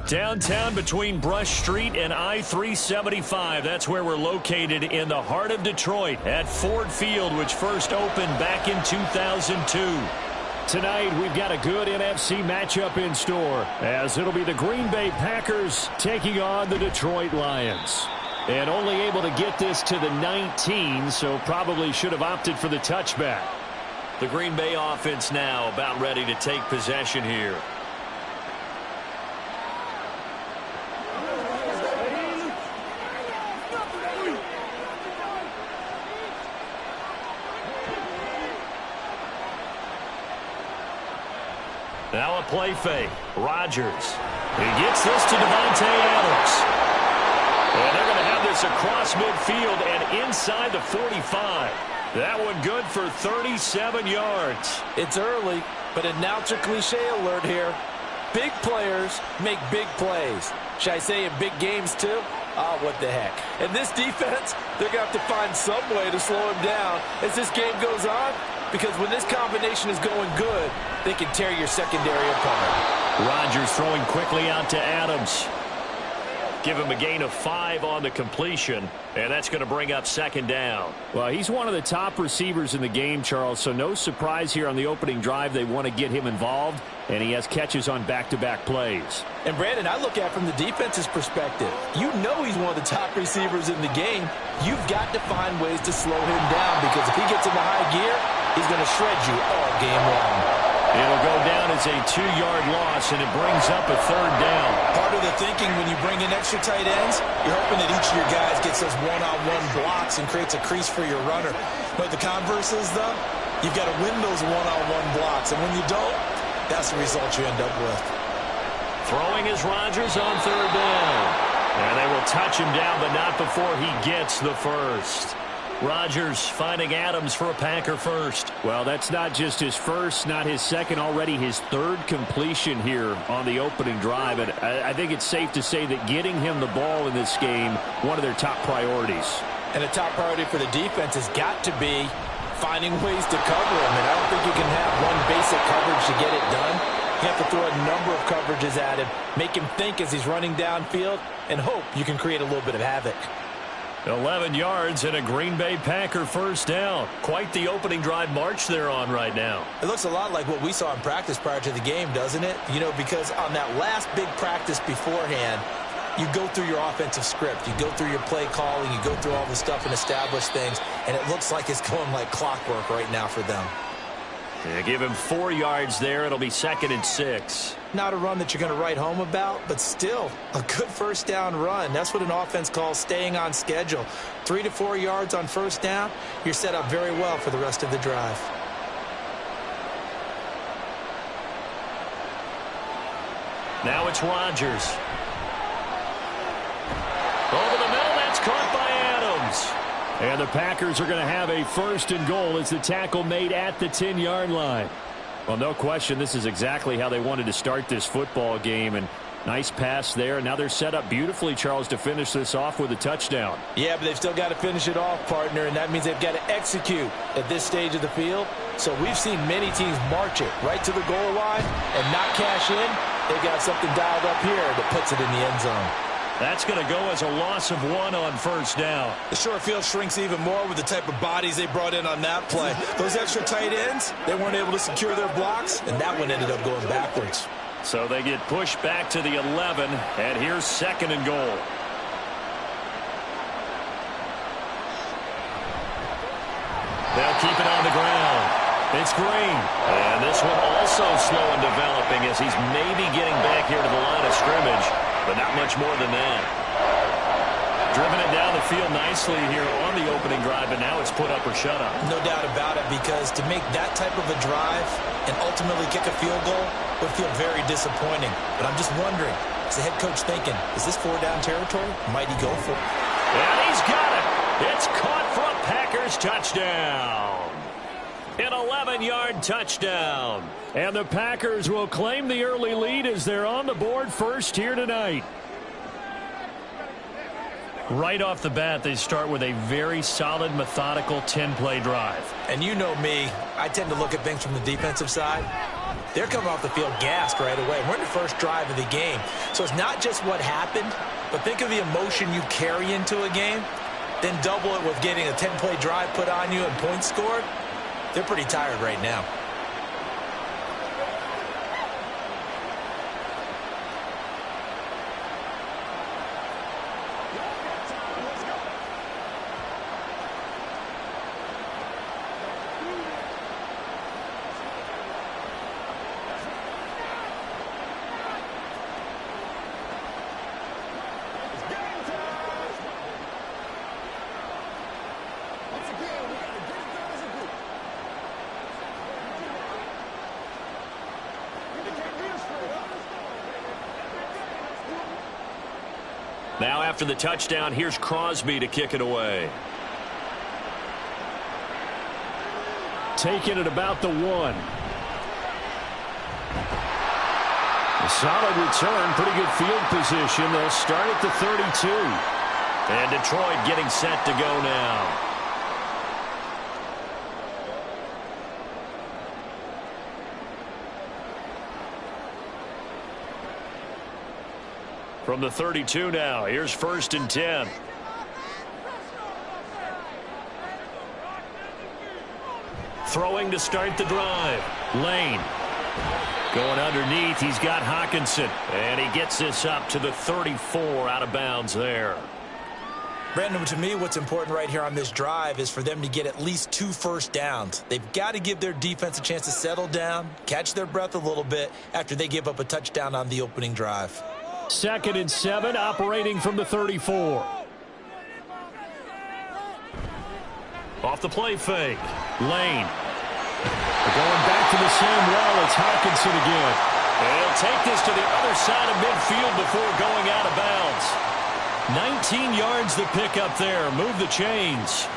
Downtown between Brush Street and I-375. That's where we're located in the heart of Detroit at Ford Field, which first opened back in 2002. Tonight, we've got a good NFC matchup in store, as it'll be the Green Bay Packers taking on the Detroit Lions. And only able to get this to the 19, so probably should have opted for the touchback. The Green Bay offense now about ready to take possession here. Now a play fake. Rodgers. He gets this to Davante Adams. And they're going to have this across midfield and inside the 45. That one good for 37 yards. It's early, but announcer cliche alert here. Big players make big plays. Should I say in big games too? Oh, what the heck. And this defense, they're going to have to find some way to slow him down as this game goes on. Because when this combination is going good, they can tear your secondary apart. Rodgers throwing quickly out to Adams. Give him a gain of 5 on the completion, and that's going to bring up second down. Well, he's one of the top receivers in the game, Charles, so no surprise here on the opening drive. They want to get him involved, and he has catches on back-to-back plays. And, Brandon, I look at it from the defense's perspective. You know he's one of the top receivers in the game. You've got to find ways to slow him down because if he gets into high gear, he's going to shred you all game long. It'll go down as a 2-yard loss, and it brings up a third down. Part of the thinking when you bring in extra tight ends, you're hoping that each of your guys gets those one-on-one blocks and creates a crease for your runner. But the converse is, though, you've got to win those one-on-one blocks. And when you don't, that's the result you end up with. Throwing is Rodgers on third down. And they will touch him down, but not before he gets the first. Rodgers finding Adams for a Packer first. Well, that's not just his first, not his second, already his third completion here on the opening drive. And I think it's safe to say that getting him the ball in this game, one of their top priorities. And a top priority for the defense has got to be finding ways to cover him. And I don't think you can have one basic coverage to get it done. You have to throw a number of coverages at him, make him think as he's running downfield, and hope you can create a little bit of havoc. 11 yards and a Green Bay Packer first down. Quite the opening drive march they're on right now. It looks a lot like what we saw in practice prior to the game, doesn't it? You know, because on that last big practice beforehand, you go through your offensive script. You go through your play calling. You go through all the stuff and establish things. And it looks like it's going like clockwork right now for them. Yeah, give him 4 yards there. It'll be 2nd and 6. Not a run that you're going to write home about, but still a good first down run. That's what an offense calls staying on schedule. 3 to 4 yards on first down, you're set up very well for the rest of the drive. Now it's Rodgers. Over the middle, that's caught by Adams. And the Packers are going to have a 1st and goal as the tackle made at the 10-yard line. Well, no question, this is exactly how they wanted to start this football game. And nice pass there. Now they're set up beautifully, Charles, to finish this off with a touchdown. Yeah, but they've still got to finish it off, partner, and that means they've got to execute at this stage of the field. So we've seen many teams march it right to the goal line and not cash in. They've got something dialed up here that puts it in the end zone. That's going to go as a loss of 1 on first down. The short field shrinks even more with the type of bodies they brought in on that play. Those extra tight ends, they weren't able to secure their blocks, and that one ended up going backwards. So they get pushed back to the 11, and here's 2nd and goal. They'll keep it on the ground. It's Green. And this one also slow in developing as he's maybe getting back here to the line of scrimmage, but not much more than that. Driven it down the field nicely here on the opening drive, but now it's put up or shut up. No doubt about it, because to make that type of a drive and ultimately kick a field goal would feel very disappointing. But I'm just wondering, is the head coach thinking, is this 4-down territory? Might he go for it? And he's got it. It's caught for a Packers touchdown. An 11-yard touchdown. And the Packers will claim the early lead as they're on the board first here tonight. Right off the bat, they start with a very solid, methodical 10-play drive. And you know me, I tend to look at things from the defensive side. they're coming off the field gassed right away. We're in the first drive of the game. So it's not just what happened, but think of the emotion you carry into a game, then double it with getting a 10-play drive put on you and points scored. They're pretty tired right now. Now after the touchdown, here's Crosby to kick it away. Taking it about the 1. A solid return, pretty good field position. They'll start at the 32. And Detroit getting set to go now. From the 32 now, here's 1st and 10. Throwing to start the drive. Lane. Going underneath, he's got Hockenson. And he gets this up to the 34 out of bounds there. Brandon, to me, what's important right here on this drive is for them to get at least 2 first downs. They've got to give their defense a chance to settle down, catch their breath a little bit after they give up a touchdown on the opening drive. 2nd and 7, operating from the 34. Off the play fake. Lane. Going back to the same well, it's Hockenson again. He'll take this to the other side of midfield before going out of bounds. 19 yards the pick up there. Move the chains.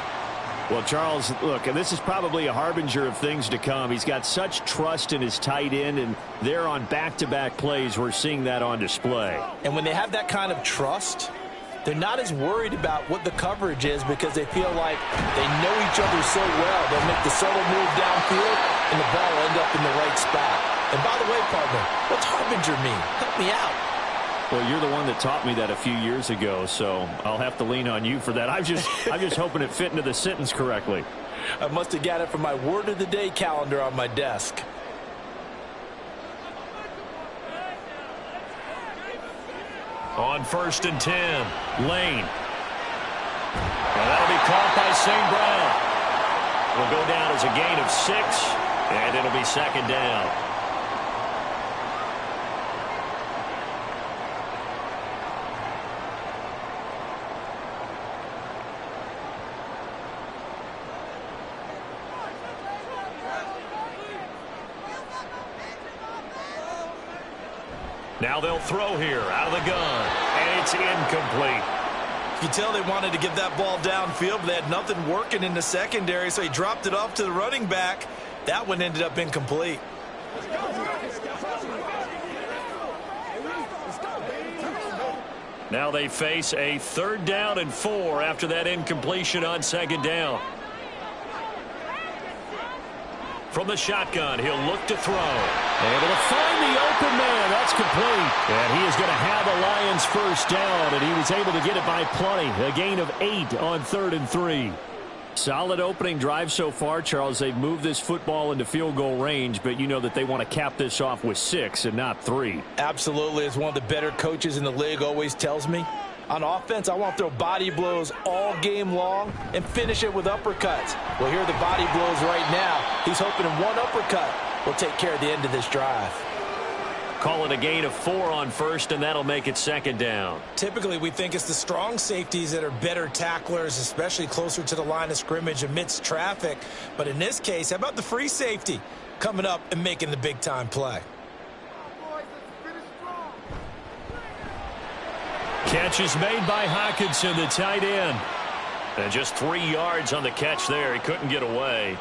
Well, Charles, look, and this is probably a harbinger of things to come. He's got such trust in his tight end, and they're on back-to-back plays. We're seeing that on display. And when they have that kind of trust, they're not as worried about what the coverage is because they feel like they know each other so well. They'll make the subtle move downfield, and the ball will end up in the right spot. And by the way, partner, what's harbinger mean? Help me out. Well, you're the one that taught me that a few years ago, so I'll have to lean on you for that. I'm just hoping it fit into the sentence correctly. I must have got it from my word of the day calendar on my desk. On 1st and 10, Lane. And that'll be caught by St. Brown. Will go down as a gain of 6, and it'll be 2nd down. Now they'll throw here out of the gun, and it's incomplete. You can tell they wanted to get that ball downfield, but they had nothing working in the secondary, so he dropped it off to the running back. That one ended up incomplete. Now they face a 3rd down and 4 after that incompletion on 2nd down. From the shotgun, he'll look to throw. Able to find the open man. That's complete. And he is going to have the Lions first down, and he was able to get it by plenty. A gain of 8 on 3rd and 3. Solid opening drive so far, Charles. They've moved this football into field goal range, but you know that they want to cap this off with 6 and not 3. Absolutely. As one of the better coaches in the league always tells me, on offense, I want to throw body blows all game long and finish it with uppercuts. Well, here are the body blows right now. He's hoping in one uppercut will take care of the end of this drive. Call it a gain of 4 on 1st, and that'll make it 2nd down. Typically, we think it's the strong safeties that are better tacklers, especially closer to the line of scrimmage amidst traffic. But in this case, how about the free safety coming up and making the big-time play? Catch is made by Hockenson, the tight end. And just 3 yards on the catch there. He couldn't get away.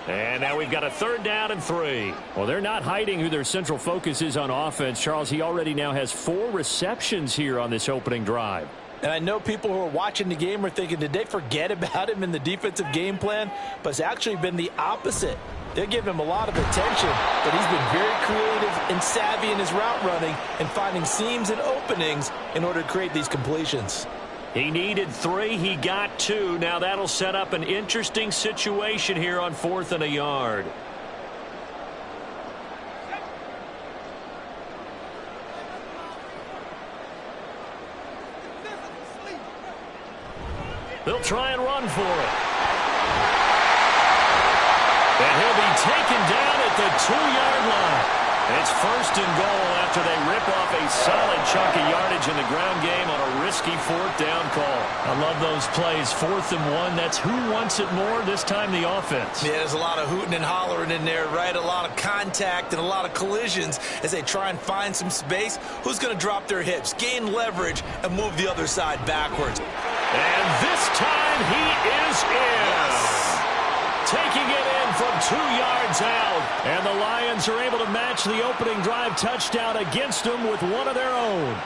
And now we've got a 3rd down and 3. Well, they're not hiding who their central focus is on offense. Charles, he already now has 4 receptions here on this opening drive. And I know people who are watching the game are thinking, did they forget about him in the defensive game plan? But it's actually been the opposite. They'll give him a lot of attention, but he's been very creative and savvy in his route running and finding seams and openings in order to create these completions. He needed 3. He got 2. Now that'll set up an interesting situation here on 4th and a yard. They'll try and run for it. And he'll be taken down at the 2-yard line. It's 1st and goal after they rip off a solid chunk of yardage in the ground game on a risky 4th down call. I love those plays. 4th and 1. That's who wants it more, this time the offense. Yeah, there's a lot of hooting and hollering in there, right? A lot of contact and a lot of collisions as they try and find some space. Who's going to drop their hips, gain leverage, and move the other side backwards? And this time he is in. Yes. Taking it in from 2 yards out. And the Lions are able to match the opening drive touchdown against them with one of their own.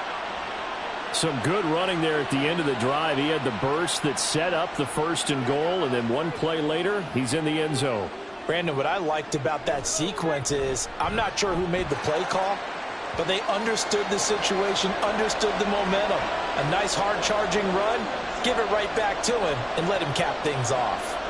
Some good running there at the end of the drive. He had the burst that set up the 1st and goal, and then one play later, he's in the end zone. Brandon, what I liked about that sequence is I'm not sure who made the play call, but they understood the situation, understood the momentum. A nice hard-charging run, give it right back to him, and let him cap things off.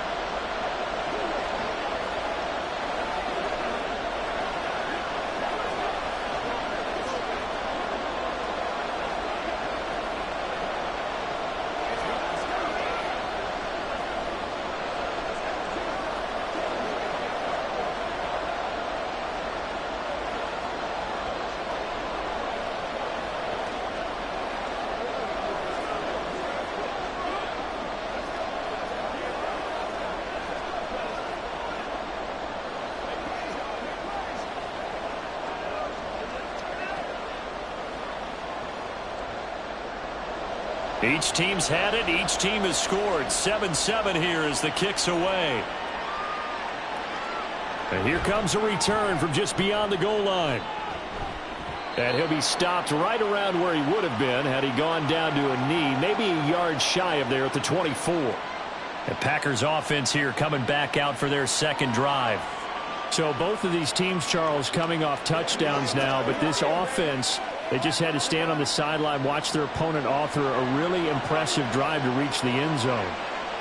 Each team's had it. Each team has scored. 7-7 here as the kick's away. And here comes a return from just beyond the goal line. And he'll be stopped right around where he would have been had he gone down to a knee, maybe a yard shy of there at the 24. The Packers offense here coming back out for their second drive. So both of these teams, Charles, coming off touchdowns now, but this offense, they just had to stand on the sideline, watch their opponent author a really impressive drive to reach the end zone.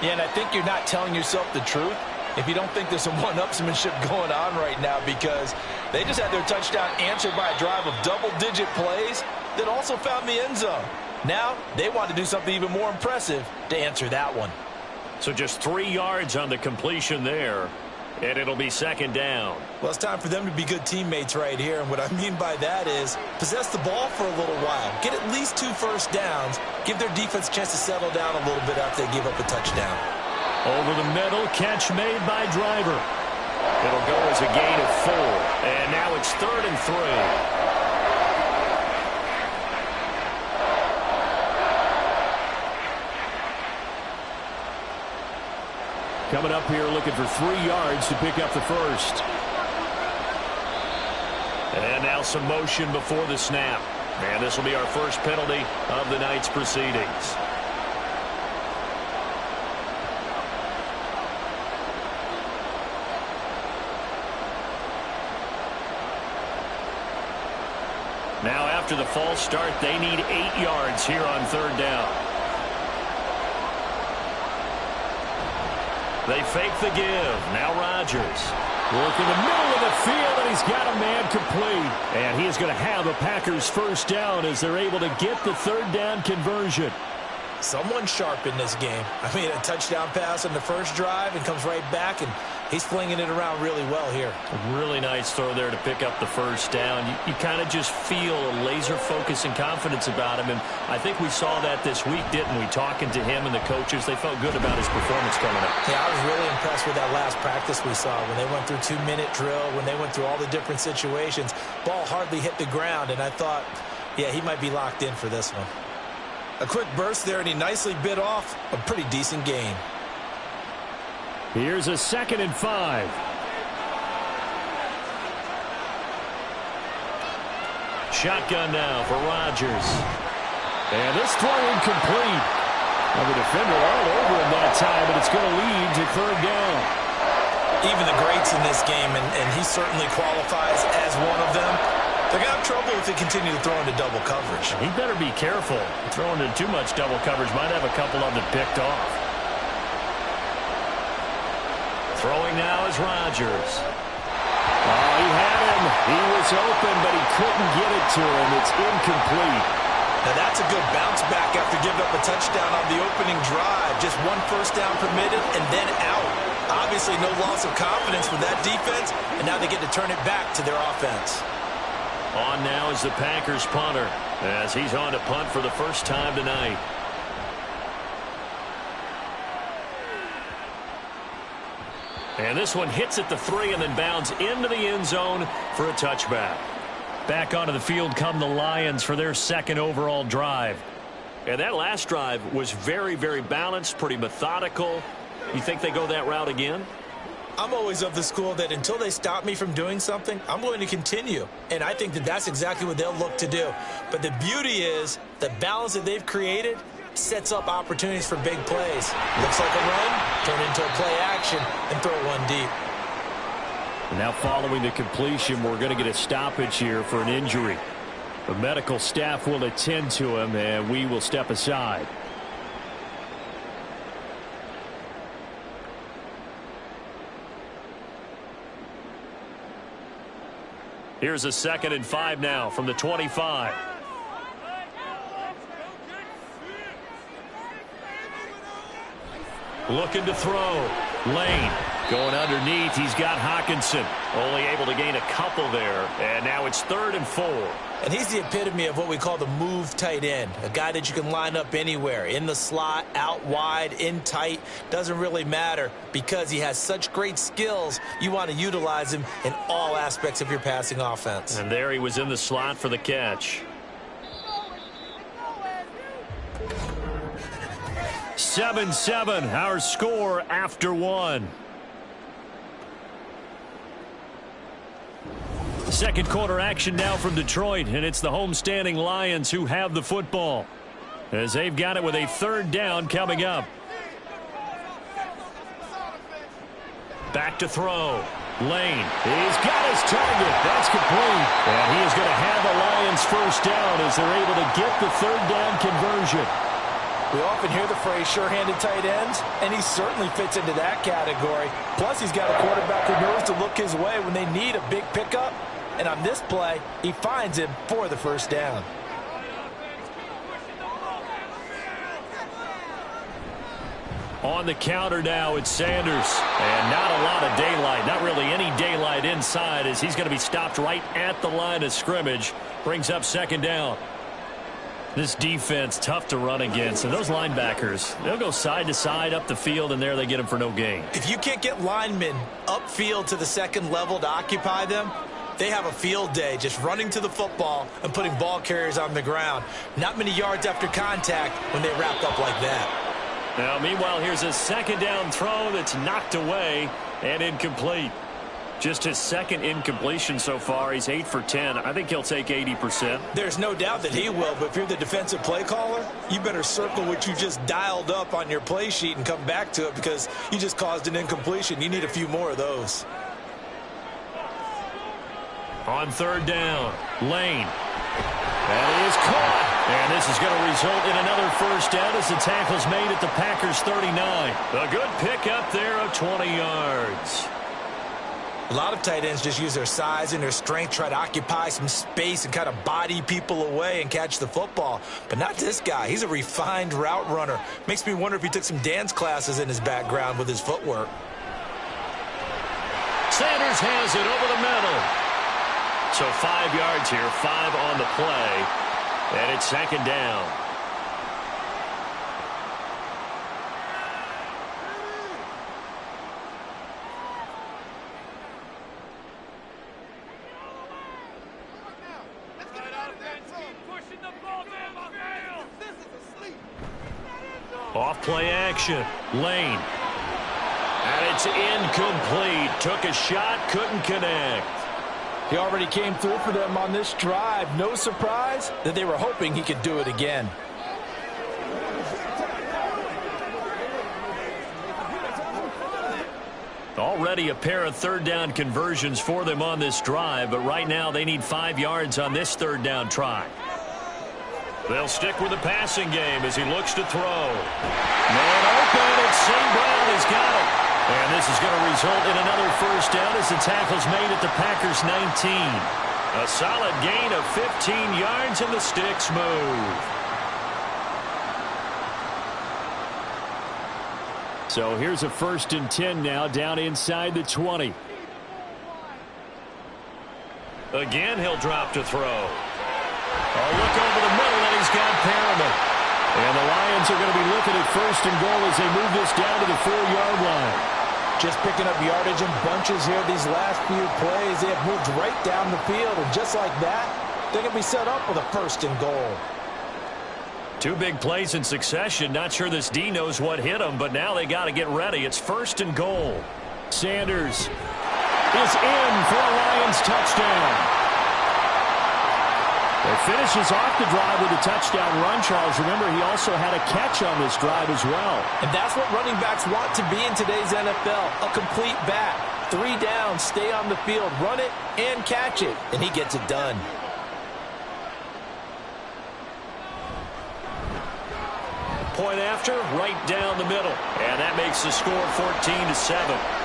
Yeah, and I think you're not telling yourself the truth if you don't think there's some one-upsmanship going on right now, because they just had their touchdown answered by a drive of double-digit plays that also found the end zone. Now they want to do something even more impressive to answer that one. So just 3 yards on the completion there, and it'll be second down. Well, it's time for them to be good teammates right here, and what I mean by that is possess the ball for a little while, get at least 2 first downs, give their defense a chance to settle down a little bit after they give up a touchdown. Over the middle, catch made by Driver. It'll go as a gain of 4, and now it's 3rd and 3. Coming up here looking for 3 yards to pick up the first. And now some motion before the snap. And this will be our first penalty of the night's proceedings. Now after the false start, they need 8 yards here on 3rd down. They fake the give. Now Rodgers. Work in the middle of the field, and he's got a man complete. And he is going to have a Packers first down as they're able to get the 3rd down conversion. Someone sharp in this game. I mean, a touchdown pass on the first drive and comes right back, and he's flinging it around really well here. A really nice throw there to pick up the first down. You kind of just feel a laser focus and confidence about him, and I think we saw that this week, didn't we? Talking to him and the coaches, they felt good about his performance coming up. Yeah, I was really impressed with that last practice we saw when they went through 2-minute drill, when they went through all the different situations. Ball hardly hit the ground, and I thought, yeah, he might be locked in for this one. A quick burst there, and he nicely bit off a pretty decent gain. Here's a 2nd and 5. Shotgun now for Rodgers. And this throw incomplete. Well, the defender all over him that time, but it's going to lead to 3rd down. even the greats in this game, and he certainly qualifies as one of them. They're going to have trouble if they continue to throw into double coverage. He better be careful. Throwing into too much double coverage might have a couple of them picked off. Throwing now is Rodgers. Oh, he had him. He was open, but he couldn't get it to him. It's incomplete. Now that's a good bounce back after giving up a touchdown on the opening drive. Just one first down permitted and then out. Obviously no loss of confidence for that defense, and now they get to turn it back to their offense. On now is the Packers punter as he's on to punt for the first time tonight. And this one hits at the 3 and then bounds into the end zone for a touchback. Back onto the field come the Lions for their second overall drive. And that last drive was very, very balanced, pretty methodical. You think they go that route again? I'm always of the school that until they stop me from doing something, I'm going to continue. And I think that that's exactly what they'll look to do. But the beauty is the balance that they've created sets up opportunities for big plays. Looks like a run, turn into a play action, and throw one deep. And now following the completion, we're going to get a stoppage here for an injury. The medical staff will attend to him, and we will step aside. Here's a 2nd and 5 now from the 25. Looking to throw. Lane going underneath. He's got Hockenson. Only able to gain a couple there. And now it's 3rd and 4. And he's the epitome of what we call the move tight end. A guy that you can line up anywhere. In the slot, out wide, in tight. Doesn't really matter because he has such great skills. You want to utilize him in all aspects of your passing offense. And there he was in the slot for the catch. 7-7, our score after 1. Second quarter action now from Detroit, and it's the homestanding Lions who have the football as they've got it with a 3rd down coming up. Back to throw. Lane, he's got his target. That's complete. And he is going to have the Lions first down as they're able to get the 3rd down conversion. We often hear the phrase sure-handed tight ends, and he certainly fits into that category. Plus, he's got a quarterback who knows to look his way when they need a big pickup. And on this play, he finds him for the first down. On the counter now, it's Sanders. And not a lot of daylight, not really any daylight inside as he's going to be stopped right at the line of scrimmage. Brings up 2nd down. This defense, tough to run against. And those linebackers, they'll go side to side up the field, and there they get them for no gain. If you can't get linemen upfield to the 2nd level to occupy them, they have a field day just running to the football and putting ball carriers on the ground. Not many yards after contact when they wrap up like that. Now, meanwhile, here's a 2nd down throw that's knocked away and incomplete. Just his 2nd incompletion so far. He's 8 for 10. I think he'll take 80%. There's no doubt that he will, but if you're the defensive play caller, you better circle what you just dialed up on your play sheet and come back to it because you just caused an incompletion. You need a few more of those. On 3rd down, Lane. That is caught. And this is going to result in another first down as the tackle's made at the Packers' 39. A good pickup there of 20 yards. A lot of tight ends just use their size and their strength, try to occupy some space and kind of body people away and catch the football. But not this guy. He's a refined route runner. Makes me wonder if he took some dance classes in his background with his footwork. Sanders has it over the middle. So 5 yards here, 5 on the play, and it's 2nd down. Off play action, Lane. And it's incomplete. Took a shot, couldn't connect. He already came through for them on this drive. No surprise that they were hoping he could do it again. Already a pair of third down conversions for them on this drive, but right now they need 5 yards on this third down try. They'll stick with the passing game as he looks to throw. Man open, it's St. Brown. He's got it. And this is going to result in another first down as the tackle's made at the Packers' 19. A solid gain of 15 yards, and the sticks move. So here's a 1st and 10 now, down inside the 20. Again, he'll drop to throw. Oh, look over the middle, and he's got Perriman. And the Lions are going to be looking at 1st and goal as they move this down to the 4-yard line. Just picking up yardage in bunches here these last few plays. They have moved right down the field, and just like that, they're going to be set up with a 1st and goal. 2 big plays in succession. Not sure this D knows what hit him, but now they got to get ready. It's 1st and goal. Sanders is in for a Lions touchdown. It finishes off the drive with a touchdown run, Charles. Remember, he also had a catch on this drive as well. And that's what running backs want to be in today's NFL, a complete back. 3 down, stay on the field, run it, and catch it. And he gets it done. Point after, right down the middle. And that makes the score 14-7.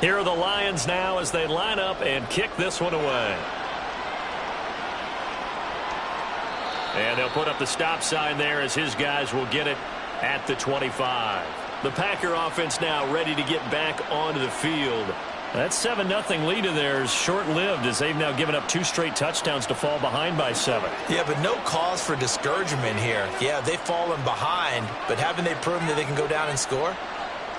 Here are the Lions now as they line up and kick this one away. And they'll put up the stop sign there as his guys will get it at the 25. The Packer offense now ready to get back onto the field. That 7-0 lead of theirs short-lived as they've now given up 2 straight touchdowns to fall behind by 7. Yeah, but no cause for discouragement here. Yeah, they've fallen behind, but haven't they proven that they can go down and score?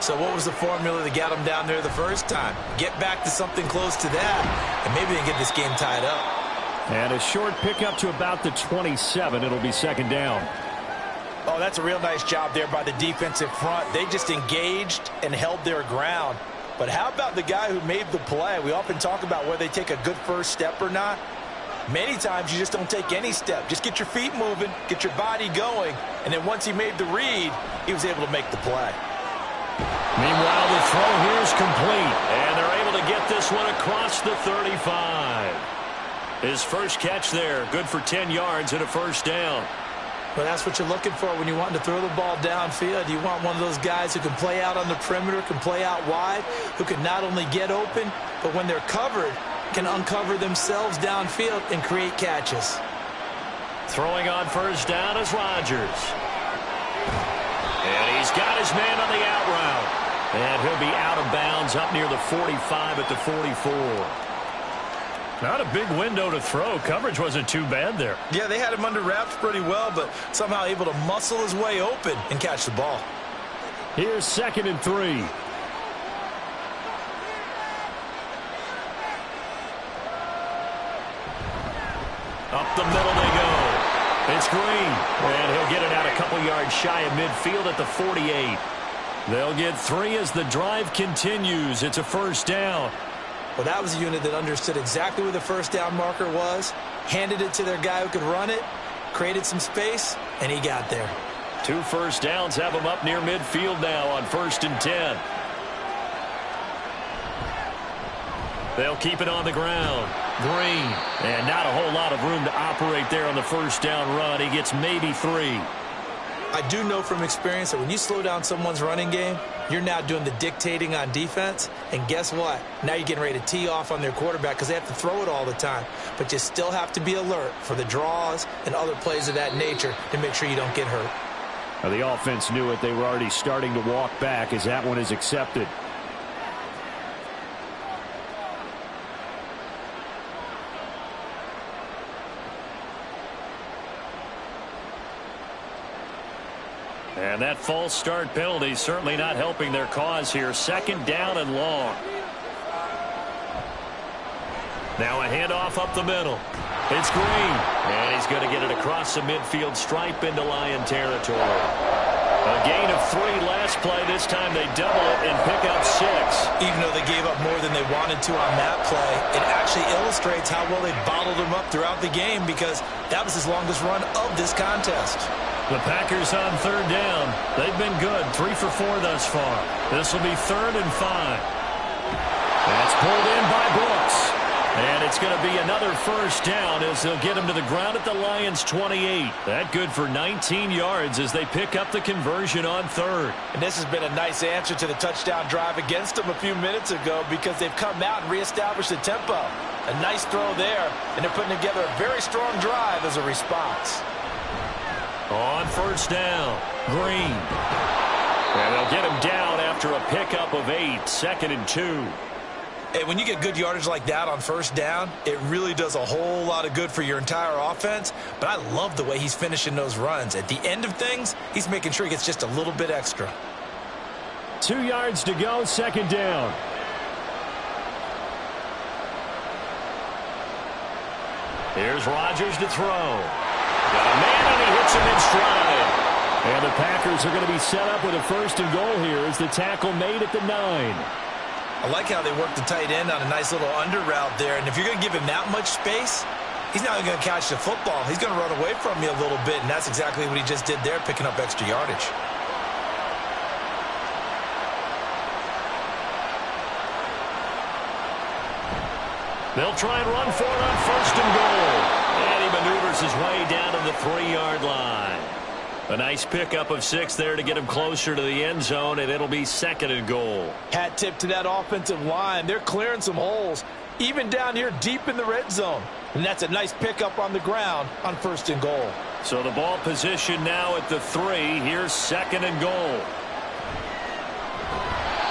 So what was the formula that got them down there the first time? Get back to something close to that, and maybe they can get this game tied up. And a short pickup to about the 27. It'll be 2nd down. Oh, that's a real nice job there by the defensive front. They just engaged and held their ground. But how about the guy who made the play? We often talk about whether they take a good first step or not. Many times you just don't take any step. Just get your feet moving, get your body going, and then once he made the read, he was able to make the play. Meanwhile, the throw here is complete, and they're able to get this one across the 35. His first catch there, good for 10 yards and a 1st down. Well, that's what you're looking for when you want to throw the ball downfield. You want one of those guys who can play out on the perimeter, can play out wide, who can not only get open, but when they're covered, can uncover themselves downfield and create catches. Throwing on 1st down is Rodgers. And he's got his man on the out route. And he'll be out of bounds up near the 45 at the 44. Not a big window to throw. Coverage wasn't too bad there. Yeah, they had him under wraps pretty well, but somehow able to muscle his way open and catch the ball. Here's 2nd and 3. Up the middle they go. It's Green, and he'll get it out a couple yards shy of midfield at the 48. They'll get 3 as the drive continues. It's a 1st down. Well, that was a unit that understood exactly where the 1st down marker was, handed it to their guy who could run it, created some space, and he got there. 2 1st downs have him up near midfield now on 1st and 10. They'll keep it on the ground. Green, and not a whole lot of room to operate there on the 1st down run. He gets maybe 3. I do know from experience that when you slow down someone's running game, you're now doing the dictating on defense. And guess what? Now you're getting ready to tee off on their quarterback because they have to throw it all the time. But you still have to be alert for the draws and other plays of that nature to make sure you don't get hurt. Now, the offense knew it. They were already starting to walk back as that one is accepted. And that false start penalty certainly not helping their cause here. Second down and long. Now a handoff up the middle. It's Green. And he's going to get it across the midfield stripe into Lion territory. A gain of 3 last play. This time they double it and pick up 6. Even though they gave up more than they wanted to on that play, it actually illustrates how well they bottled him up throughout the game, because that was his longest run of this contest. The Packers on third down. They've been good. 3 for 4 thus far. This will be 3rd and 5. That's pulled in by Brooks. And it's going to be another first down as they'll get him to the ground at the Lions' 28. That good for 19 yards as they pick up the conversion on 3rd. And this has been a nice answer to the touchdown drive against them a few minutes ago, because they've come out and reestablished the tempo. A nice throw there, and they're putting together a very strong drive as a response. On first down, Green. And they'll get him down after a pickup of 8, 2nd and 2. Hey, when you get good yardage like that on first down, it really does a whole lot of good for your entire offense. But I love the way he's finishing those runs. At the end of things, he's making sure he gets just a little bit extra. 2 yards to go, 2nd down. Here's Rodgers to throw. Got a man, and he hits him in stride. And the Packers are going to be set up with a 1st and goal here as the tackle made at the 9. I like how they work the tight end on a nice little under route there. And if you're going to give him that much space, he's not going to catch the football. He's going to run away from you a little bit, and that's exactly what he just did there, picking up extra yardage. They'll try and run for it on 1st and goal. And he maneuvers his way down to the 3-yard line. A nice pickup of 6 there to get him closer to the end zone, and it'll be 2nd and goal. Hat tip to that offensive line. They're clearing some holes, even down here deep in the red zone. And that's a nice pickup on the ground on 1st and goal. So the ball position now at the 3. Here's 2nd and goal.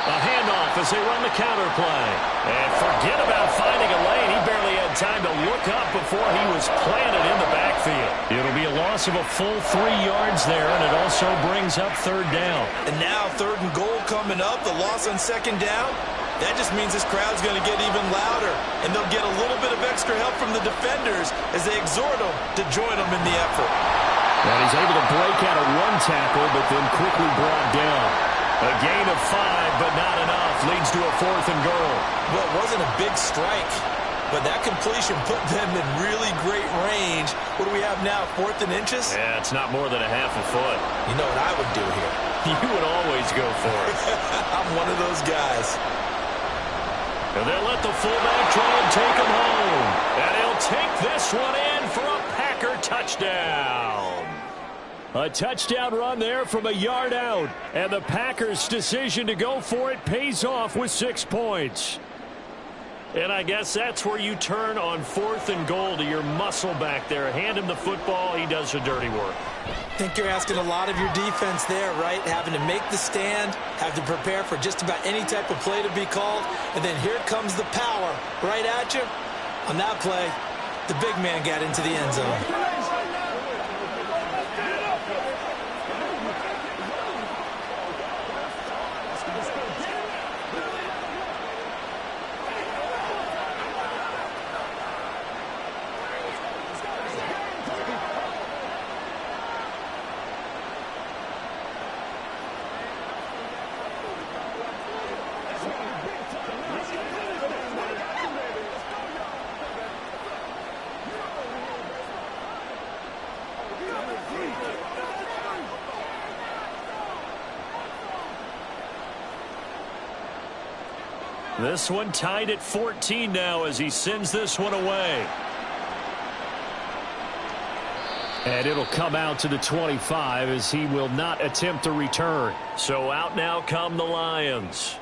A handoff as they run the counter play. And forget about finding a lane. He barely had time to look up before he was planted in the backfield. It'll be a loss of a full 3 yards there, and it also brings up 3rd down. And now 3rd and goal coming up, the loss on 2nd down. That just means this crowd's going to get even louder, and they'll get a little bit of extra help from the defenders as they exhort them to join them in the effort. And he's able to break out of 1 tackle, but then quickly brought down. A gain of 5, but not enough. Leads to a 4th and goal. Well, it wasn't a big strike, but that completion put them in really great range. What do we have now, 4th and inches? Yeah, it's not more than a half a foot. You know what I would do here? You would always go for it. I'm one of those guys. And they'll let the fullback try and take him home. And he'll take this one in for a Packer touchdown. A touchdown run there from a yard out. And the Packers' decision to go for it pays off with 6 points. And I guess that's where you turn on 4th and goal to your muscle back there. Hand him the football. He does the dirty work. I think you're asking a lot of your defense there, right? Having to make the stand, have to prepare for just about any type of play to be called. And then here comes the power right at you. On that play, the big man got into the end zone. This one tied at 14 now as he sends this one away. And it'll come out to the 25 as he will not attempt to return. So out now come the Lions.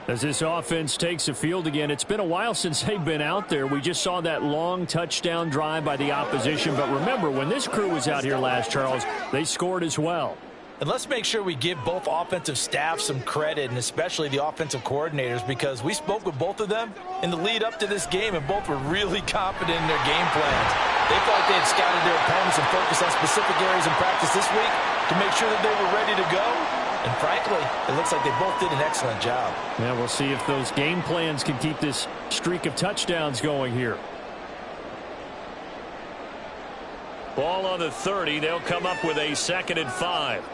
As this offense takes the field again, it's been a while since they've been out there. We just saw that long touchdown drive by the opposition. But remember, when this crew was out here last, Charles, they scored as well. And let's make sure we give both offensive staff some credit, and especially the offensive coordinators, because we spoke with both of them in the lead up to this game, and both were really confident in their game plans. They felt like they had scouted their opponents and focused on specific areas in practice this week to make sure that they were ready to go. And frankly, it looks like they both did an excellent job. Yeah, we'll see if those game plans can keep this streak of touchdowns going here. Ball on the 30. They'll come up with a 2nd and 5.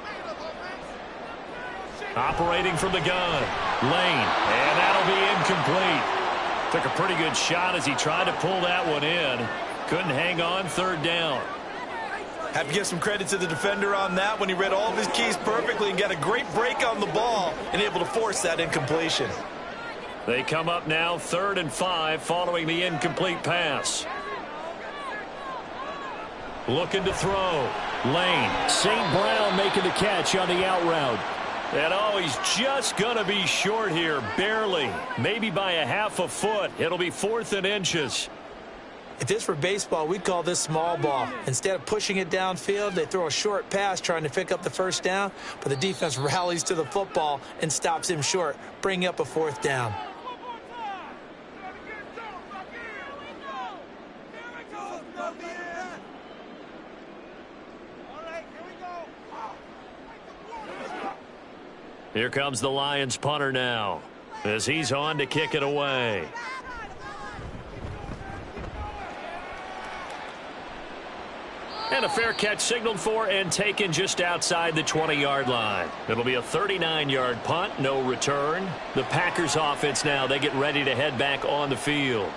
Operating from the gun. Lane. And that'll be incomplete. Took a pretty good shot as he tried to pull that one in. Couldn't hang on. 3rd down. Have to give some credit to the defender on that when he read all of his keys perfectly and got a great break on the ball and able to force that incompletion. They come up now 3rd and 5 following the incomplete pass. Looking to throw. Lane. St. Brown making the catch on the out route. And oh, he's just going to be short here. Barely. Maybe by a half a foot. It'll be 4th and inches. If this were baseball, we'd call this small ball. Instead of pushing it downfield, they throw a short pass trying to pick up the 1st down, but the defense rallies to the football and stops him short, bringing up a 4th down. Here comes the Lions punter now as he's on to kick it away. And a fair catch signaled for and taken just outside the 20-yard line. It'll be a 39-yard punt, no return. The Packers offense now, they get ready to head back on the field.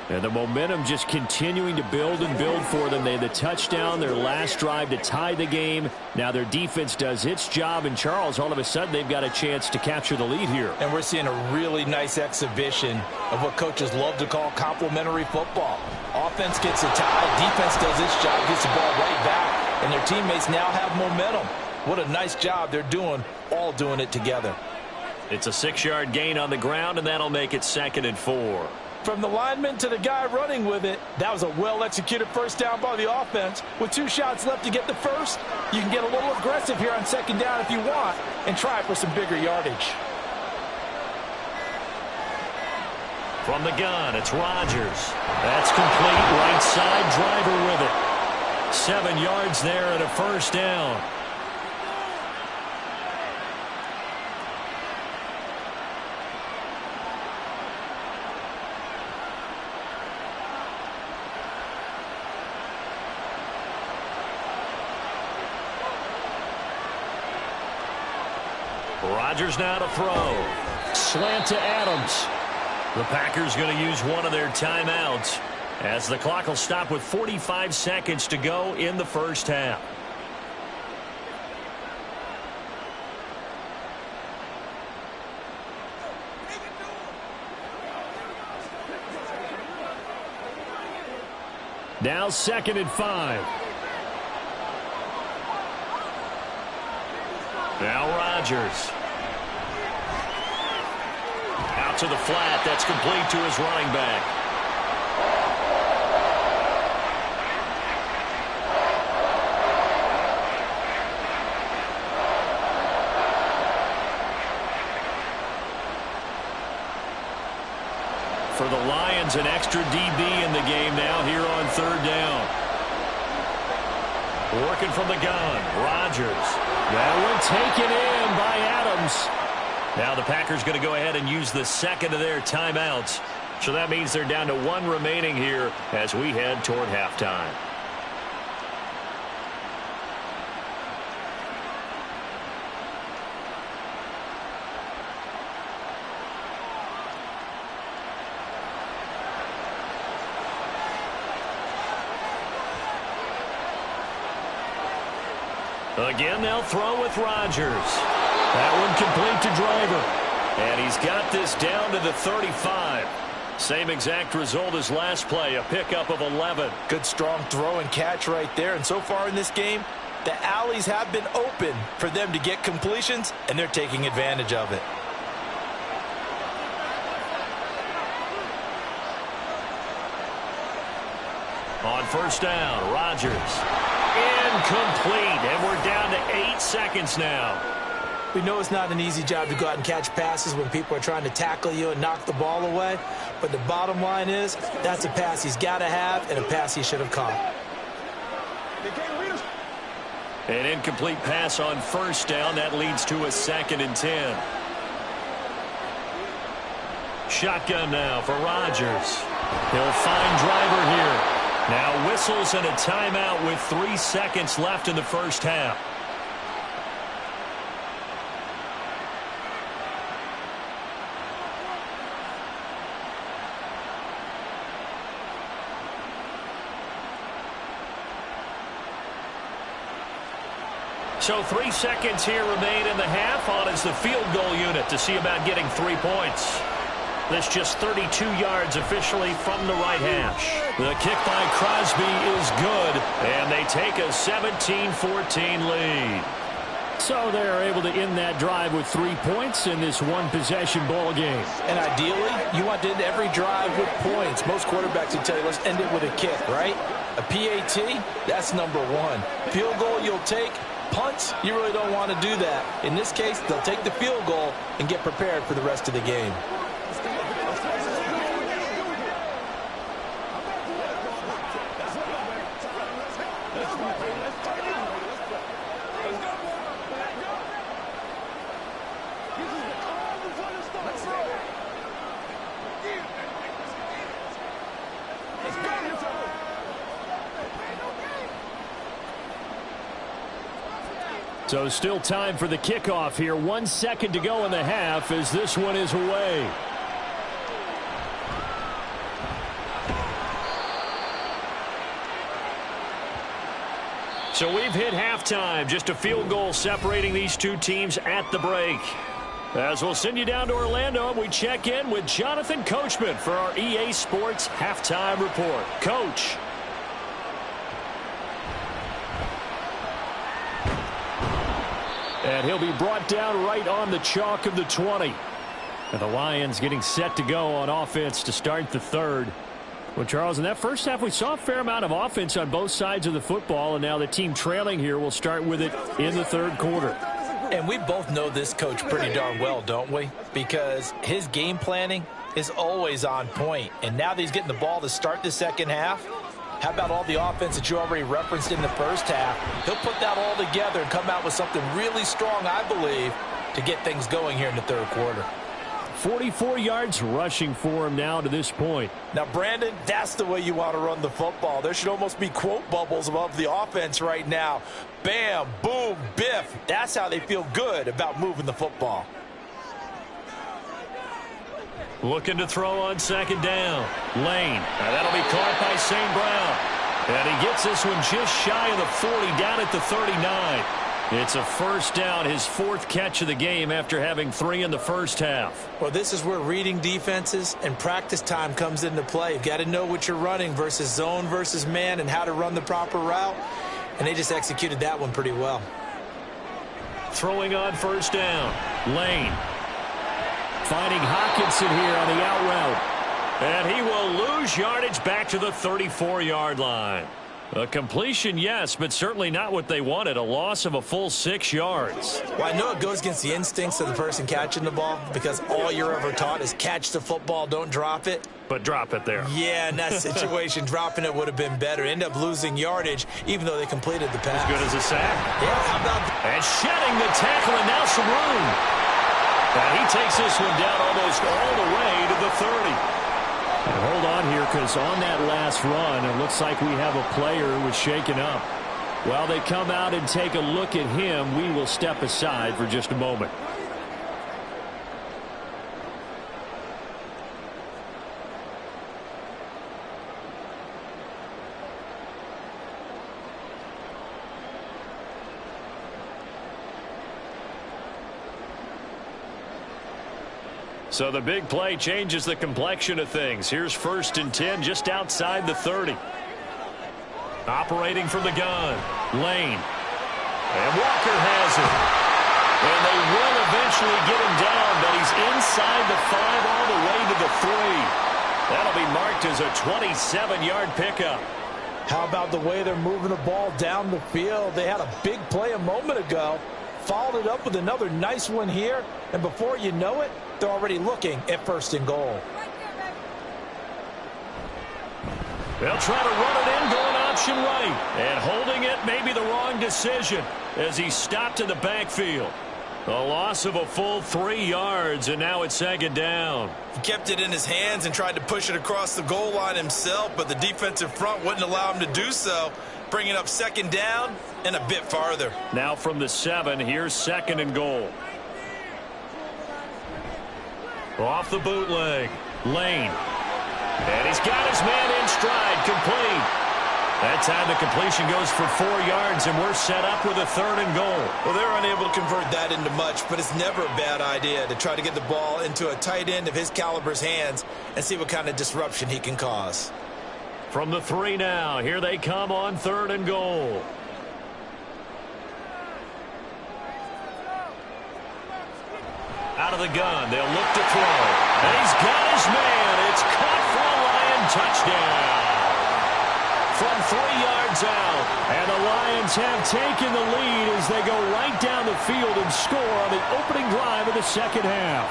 And the momentum just continuing to build and build for them. They had the touchdown, their last drive to tie the game. Now their defense does its job, and Charles, all of a sudden, they've got a chance to capture the lead here. And we're seeing a really nice exhibition of what coaches love to call complementary football. Offense gets a tie, defense does its job, gets the ball right back, and their teammates now have momentum. What a nice job they're doing, all doing it together. It's a 6-yard gain on the ground, and that'll make it 2nd and 4. From the lineman to the guy running with it, that was a well-executed 1st down by the offense. With 2 shots left to get the 1st, you can get a little aggressive here on 2nd down if you want and try for some bigger yardage. From the gun, it's Rodgers. That's complete. Right side driver with it. 7 yards there and a 1st down. Rodgers now to throw. Slant to Adams. The Packers going to use one of their timeouts as the clock will stop with 45 seconds to go in the 1st half. Now 2nd and 5. Now Rodgers. Out to the flat. That's complete to his running back. For the Lions, an extra DB in the game now here on 3rd down. Working from the gun. Rodgers. That one taken in by Adams. Now the Packers going to go ahead and use the 2nd of their timeouts. So that means they're down to 1 remaining here as we head toward halftime. Again, they'll throw with Rodgers. That one complete to Driver. And he's got this down to the 35. Same exact result as last play, a pickup of 11. Good strong throw and catch right there. And so far in this game, the alleys have been open for them to get completions, and they're taking advantage of it. On 1st down, Rodgers. Incomplete, and we're down to 8 seconds now. We know it's not an easy job to go out and catch passes when people are trying to tackle you and knock the ball away. But the bottom line is, that's a pass he's got to have and a pass he should have caught. An incomplete pass on first down. That leads to a 2nd and 10. Shotgun now for Rodgers. He'll find Driver here. Now whistles and a timeout with 3 seconds left in the first half. So 3 seconds here remain in the half. On is the field goal unit to see about getting 3 points. That's just 32 yards officially from the right hash. The kick by Crosby is good, and they take a 17-14 lead. So they're able to end that drive with 3 points in this one-possession ball game. And ideally, you want to end every drive with points. Most quarterbacks would tell you, let's end it with a kick, right? A PAT, that's number 1. Field goal you'll take. Punts, you really don't want to do that. In this case, they'll take the field goal and get prepared for the rest of the game. So still time for the kickoff here. 1 second to go in the half as this one is away. So we've hit halftime. Just a field goal separating these two teams at the break. As we'll send you down to Orlando, we check in with Jonathan Coachman for our EA Sports Halftime Report. Coach. And he'll be brought down right on the chalk of the 20. And the Lions getting set to go on offense to start the third. Well, Charles, in that first half, we saw a fair amount of offense on both sides of the football, and now the team trailing here will start with it in the third quarter. And we both know this coach pretty darn well, don't we? Because his game planning is always on point. And now that he's getting the ball to start the second half, how about all the offense that you already referenced in the first half? He'll put that all together and come out with something really strong, I believe, to get things going here in the third quarter. 44 yards rushing for him now to this point. Now, Brandon, that's the way you want to run the football. There should almost be quote bubbles above the offense right now. Bam, boom, biff. That's how they feel good about moving the football. Looking to throw on second down. Lane. Now that'll be caught by St. Brown. And he gets this one just shy of the 40, down at the 39. It's a first down, his 4th catch of the game after having 3 in the first half. Well, this is where reading defenses and practice time comes into play. You've got to know what you're running versus zone versus man and how to run the proper route. And they just executed that one pretty well. Throwing on first down. Lane. Finding Hockenson here on the out route. And he will lose yardage back to the 34-yard line. A completion, yes, but certainly not what they wanted. A loss of a full 6 yards. Well, I know it goes against the instincts of the person catching the ball because all you're ever taught is catch the football, don't drop it. But drop it there. Yeah, in that situation, dropping it would have been better. End up losing yardage, even though they completed the pass. As good as a sack. Yeah, how about that? And shedding the tackle, and now some room. And he takes this one down almost all the way to the 30. And hold on here, because on that last run, it looks like we have a player who was shaken up. While they come out and take a look at him, we will step aside for just a moment. So the big play changes the complexion of things. Here's 1st and 10 just outside the 30. Operating from the gun. Lane. And Walker has it. And they will eventually get him down, but he's inside the 5 all the way to the 3. That'll be marked as a 27-yard pickup. How about the way they're moving the ball down the field? They had a big play a moment ago, followed it up with another nice one here, and before you know it, they're already looking at 1st and goal. They'll try to run it in, going option right. And holding it may be the wrong decision as he stopped in the backfield. A loss of a full 3 yards, and now it's 2nd down. He kept it in his hands and tried to push it across the goal line himself, but the defensive front wouldn't allow him to do so, bringing up 2nd down and a bit farther. Now from the 7, here's 2nd and goal. Off the bootleg, Lane. And he's got his man in stride, complete. That time the completion goes for 4 yards, and we're set up with a 3rd and goal. Well, they're unable to convert that into much, but it's never a bad idea to try to get the ball into a tight end of his caliber's hands and see what kind of disruption he can cause. From the 3 now, here they come on 3rd and goal. Out of the gun, they'll look to throw. And he's got his man. It's caught for a Lion touchdown. From 3 yards out, and the Lions have taken the lead as they go right down the field and score on the opening drive of the 2nd half.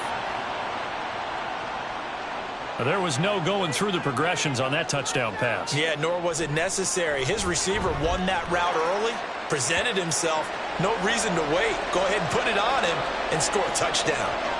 There was no going through the progressions on that touchdown pass. Yeah, nor was it necessary. His receiver won that route early, presented himself, no reason to wait. Go ahead and put it on him and score a touchdown.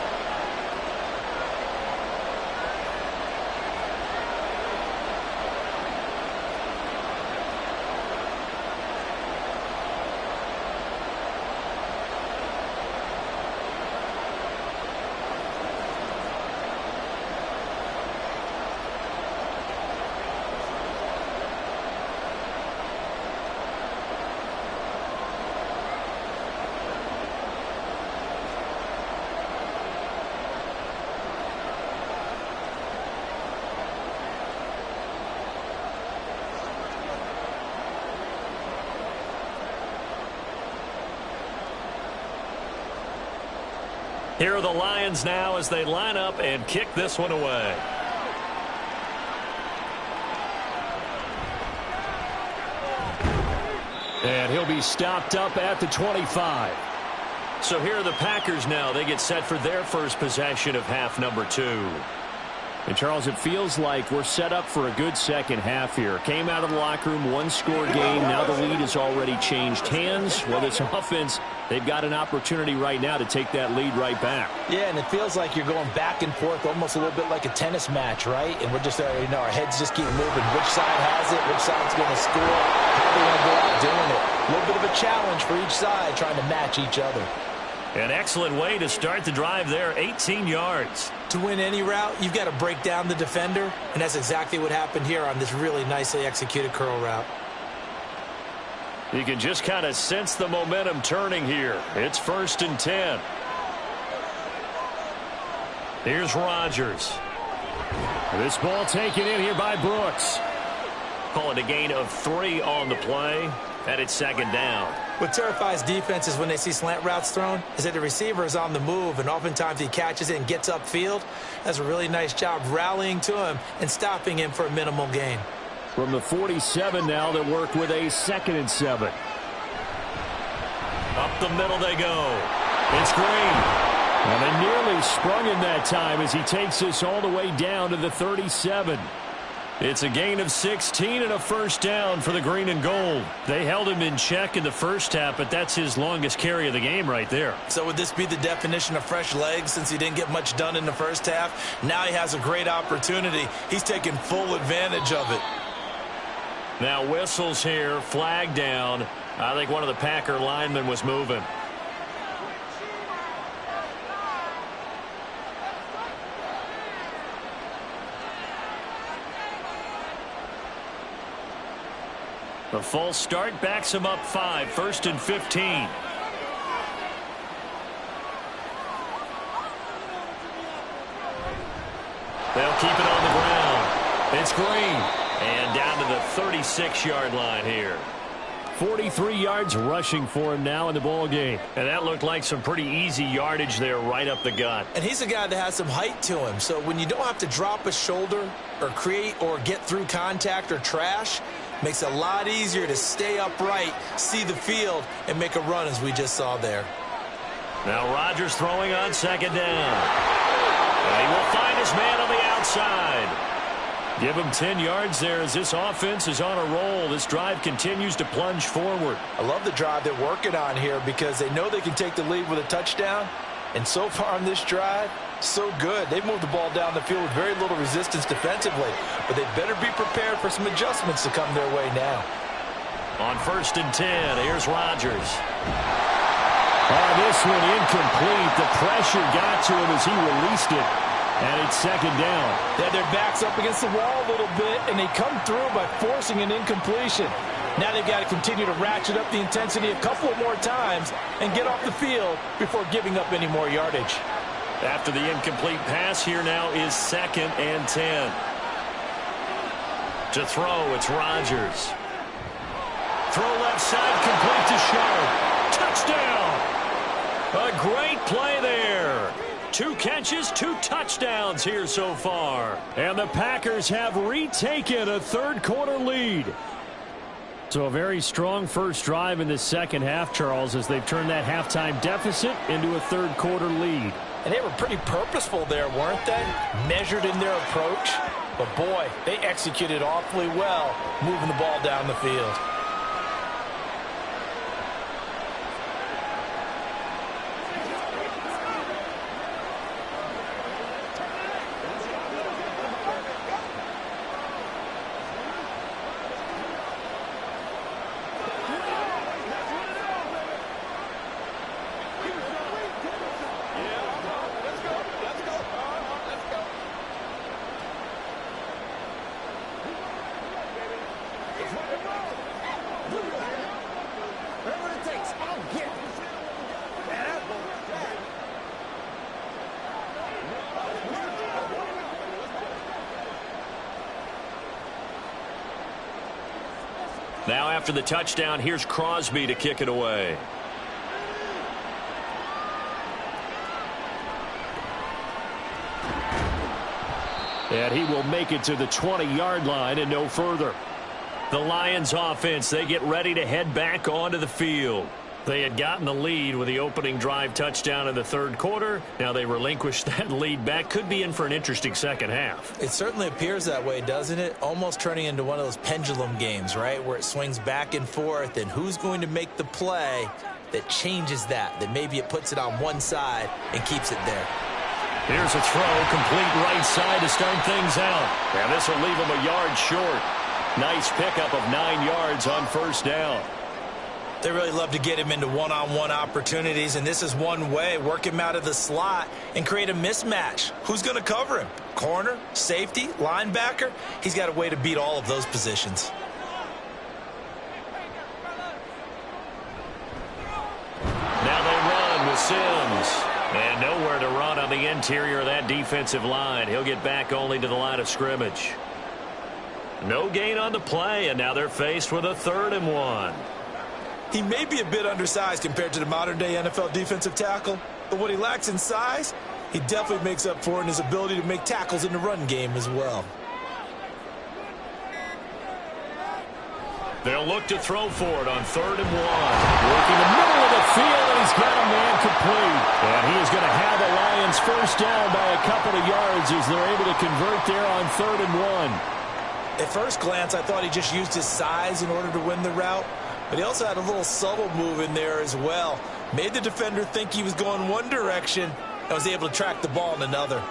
Here are the Lions now as they line up and kick this one away. And he'll be stopped up at the 25. So here are the Packers now. They get set for their first possession of half number 2. And, Charles, it feels like we're set up for a good second half here. Came out of the locker room, one-score game. Now the lead has already changed hands. Well, this offense, they've got an opportunity right now to take that lead right back. Yeah, and it feels like you're going back and forth almost a little bit like a tennis match, right? And we're just already know our heads just keep moving. Which side has it? Which side's going to score? How are they going to go out doing it? A little bit of a challenge for each side trying to match each other. An excellent way to start the drive there, 18 yards. To win any route, you've got to break down the defender, and that's exactly what happened here on this really nicely executed curl route. You can just kind of sense the momentum turning here. It's 1st and 10. Here's Rodgers. This ball taken in here by Brooks. Call it a gain of 3 on the play, and it's 2nd down. What terrifies defenses when they see slant routes thrown is that the receiver is on the move, and oftentimes he catches it and gets upfield. That's a really nice job rallying to him and stopping him for a minimal gain. From the 47 now, they work with a 2nd and 7. Up the middle they go. It's Green. And they nearly sprung him that time as he takes this all the way down to the 37. It's a gain of 16 and a 1st down for the green and gold. They held him in check in the first half, but that's his longest carry of the game right there. So would this be the definition of fresh legs since he didn't get much done in the first half? Now he has a great opportunity. He's taking full advantage of it. Now whistles here, flag down. I think one of the Packer linemen was moving. The false start backs him up 5, 1st and 15. They'll keep it on the ground. It's Green. And down to the 36-yard line here. 43 yards rushing for him now in the ball game. And that looked like some pretty easy yardage there right up the gut. And he's a guy that has some height to him. So when you don't have to drop a shoulder or create or get through contact or trash, Makes it a lot easier to stay upright, see the field, and make a run as we just saw there. Now Rodgers throwing on second down. And he will find his man on the outside. Give him 10 yards there as this offense is on a roll. This drive continues to plunge forward. I love the drive they're working on here because they know they can take the lead with a touchdown. And so far on this drive, so good. They've moved the ball down the field with very little resistance defensively. But they better be prepared for some adjustments to come their way now. On 1st and 10, here's Rodgers. This one incomplete. The pressure got to him as he released it. And it's second down. They had their backs up against the wall a little bit, and they come through by forcing an incompletion. Now they've got to continue to ratchet up the intensity a couple of more times and get off the field before giving up any more yardage. After the incomplete pass, here now is 2nd and 10. To throw, it's Rodgers. Throw left side, complete to Sharp. Touchdown! A great play there. 2 catches, 2 touchdowns here so far. And the Packers have retaken a third-quarter lead. So a very strong first drive in the second half, Charles, as they've turned that halftime deficit into a third-quarter lead. And they were pretty purposeful there, weren't they? Measured in their approach. But, boy, they executed awfully well moving the ball down the field. Now after the touchdown, here's Crosby to kick it away. And he will make it to the 20-yard line and no further. The Lions offense, they get ready to head back onto the field. They had gotten the lead with the opening drive touchdown in the third quarter. Now they relinquished that lead back. Could be in for an interesting second half. It certainly appears that way, doesn't it? Almost turning into one of those pendulum games, right, where it swings back and forth, and who's going to make the play that changes that maybe it puts it on one side and keeps it there. Here's a throw, complete right side to start things out. And this will leave him a yard short. Nice pickup of 9 yards on first down. They really love to get him into one-on-one opportunities, and this is one way. Work him out of the slot and create a mismatch. Who's going to cover him? Corner, safety, linebacker? He's got a way to beat all of those positions. Now they run with Sims. And nowhere to run on the interior of that defensive line. He'll get back only to the line of scrimmage. No gain on the play, and now they're faced with a 3rd and 1. He may be a bit undersized compared to the modern-day NFL defensive tackle, but what he lacks in size, he definitely makes up for in his ability to make tackles in the run game as well. They'll look to throw for it on 3rd and 1. Working the middle of the field, and he's got a man complete. And he is going to have the Lions first down by a couple of yards as they're able to convert there on 3rd and 1. At first glance, I thought he just used his size in order to win the route. But he also had a little subtle move in there as well. Made the defender think he was going one direction and was able to track the ball in another.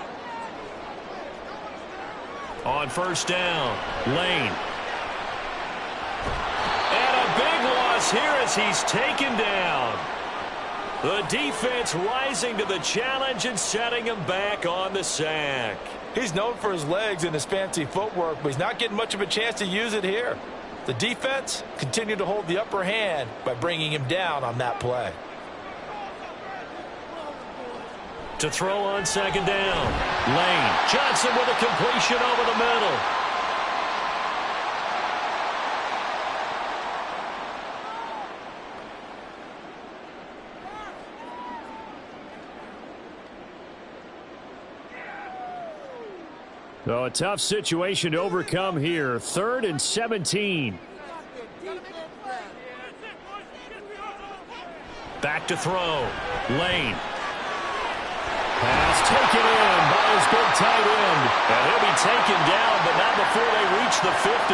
On first down, Lane. And a big loss here as he's taken down. The defense rising to the challenge and setting him back on the sack. He's known for his legs and his fancy footwork, but he's not getting much of a chance to use it here. The defense continued to hold the upper hand by bringing him down on that play. To throw on second down, Lane. Johnson with a completion over the middle. So a tough situation to overcome here. 3rd and 17. Back to throw. Lane. Pass taken in by his big tight end. And he'll be taken down, but not before they reach the 50.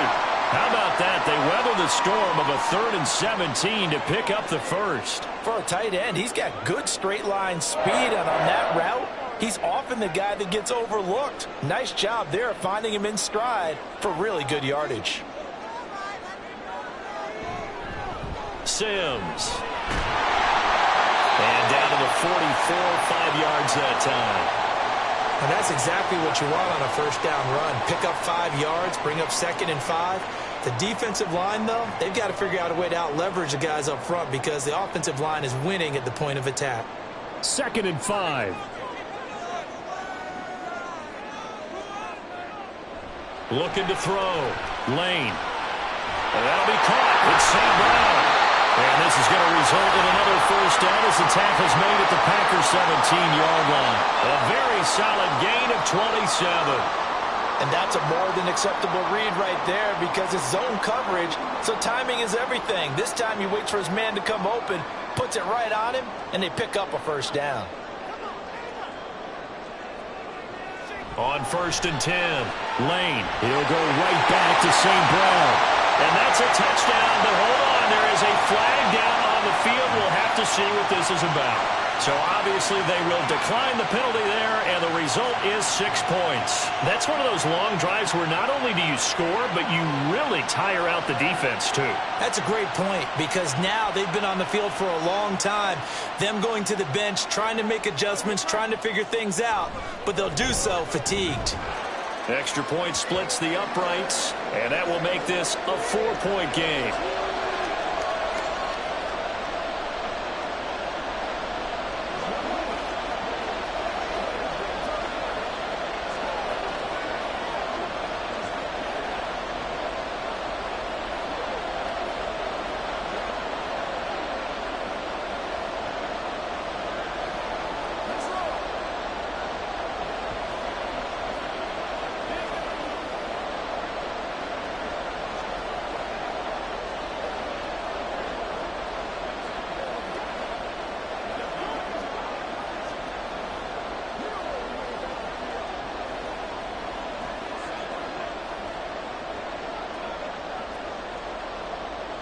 How about that? They weather the storm of a 3rd and 17 to pick up the first. For a tight end, he's got good straight line speed, and on that route, he's often the guy that gets overlooked. Nice job there finding him in stride for really good yardage. Sims. And down to the 44, 5 yards that time. And that's exactly what you want on a first down run. Pick up 5 yards, bring up 2nd and 5. The defensive line, though, they've got to figure out a way to out-leverage the guys up front because the offensive line is winning at the point of attack. 2nd and 5. Looking to throw. Lane. And that'll be caught. It's St. Brown. And this is going to result in another first down as the tackle's made at the Packers' 17-yard line. A very solid gain of 27. And that's a more than acceptable read right there because it's zone coverage, so timing is everything. This time he waits for his man to come open, puts it right on him, and they pick up a first down. On 1st and 10, Lane. He'll go right back to St. Brown. And that's a touchdown, but hold on. There is a flag down on the field. We'll have to see what this is about. So obviously they will decline the penalty there, and the result is 6 points. That's one of those long drives where not only do you score, but you really tire out the defense too. That's a great point because now they've been on the field for a long time. Them going to the bench, trying to make adjustments, trying to figure things out, but they'll do so fatigued. Extra point splits the uprights, and that will make this a 4-point game.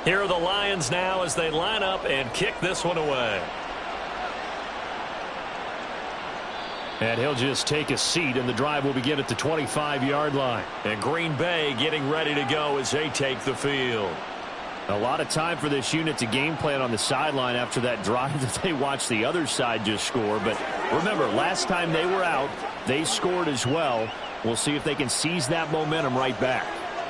Here are the Lions now as they line up and kick this one away. And he'll just take a seat, and the drive will begin at the 25-yard line. And Green Bay getting ready to go as they take the field. A lot of time for this unit to game plan on the sideline after that drive that they watched the other side just score. But remember, last time they were out, they scored as well. We'll see if they can seize that momentum right back.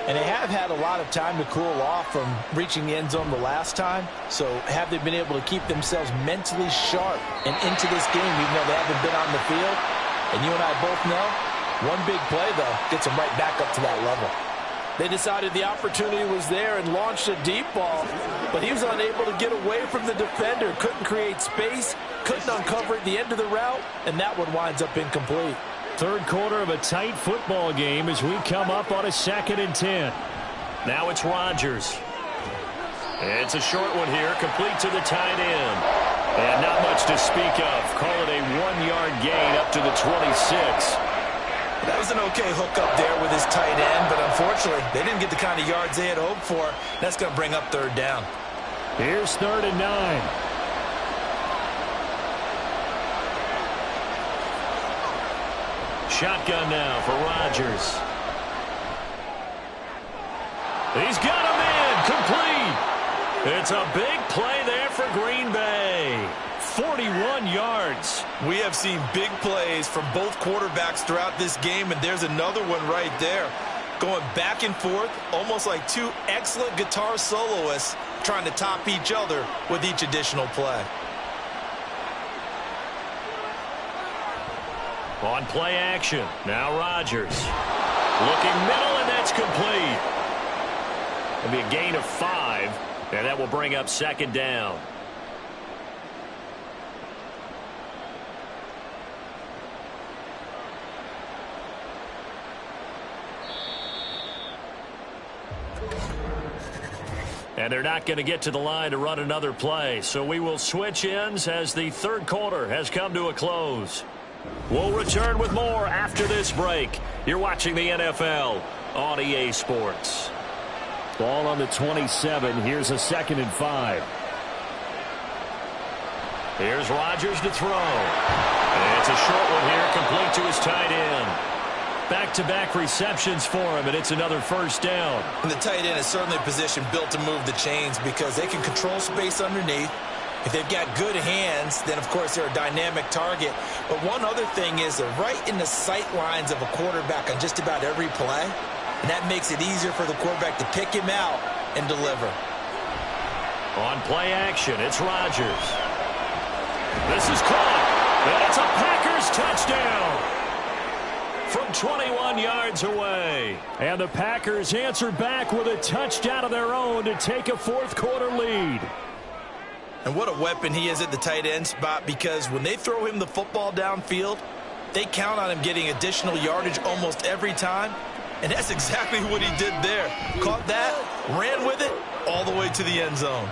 And they have had a lot of time to cool off from reaching the end zone the last time. So have they been able to keep themselves mentally sharp and into this game even though they haven't been on the field? And you and I both know, one big play, though, gets them right back up to that level. They decided the opportunity was there and launched a deep ball, but he was unable to get away from the defender, couldn't create space, couldn't uncover at the end of the route, and that one winds up incomplete. Third quarter of a tight football game as we come up on a 2nd and 10. Now it's Rodgers. It's a short one here, complete to the tight end. And not much to speak of. Call it a 1-yard gain up to the 26. That was an okay hook up there with his tight end, but unfortunately, they didn't get the kind of yards they had hoped for. That's going to bring up 3rd down. Here's 3rd and 9. Shotgun now for Rodgers. He's got him in, complete. It's a big play there for Green Bay. 41 yards. We have seen big plays from both quarterbacks throughout this game, and there's another one right there. Going back and forth, almost like two excellent guitar soloists trying to top each other with each additional play. On play action, now Rodgers. Looking middle, and that's complete. It'll be a gain of 5, and that will bring up 2nd down. And they're not going to get to the line to run another play. So we will switch ends as the third quarter has come to a close. We'll return with more after this break. You're watching the NFL on EA Sports. Ball on the 27. Here's a 2nd and 5. Here's Rodgers to throw. And it's a short one here, complete to his tight end. Back-to-back receptions for him, and it's another first down. And the tight end is certainly a position built to move the chains because they can control space underneath. If they've got good hands, then, of course, they're a dynamic target. But one other thing is they're right in the sight lines of a quarterback on just about every play, and that makes it easier for the quarterback to pick him out and deliver. On play action, it's Rodgers. This is caught, and it's a Packers touchdown from 21 yards away. And the Packers answer back with a touchdown of their own to take a fourth-quarter lead. And what a weapon he is at the tight end spot, because when they throw him the football downfield, they count on him getting additional yardage almost every time. And that's exactly what he did there. Caught that, ran with it, all the way to the end zone.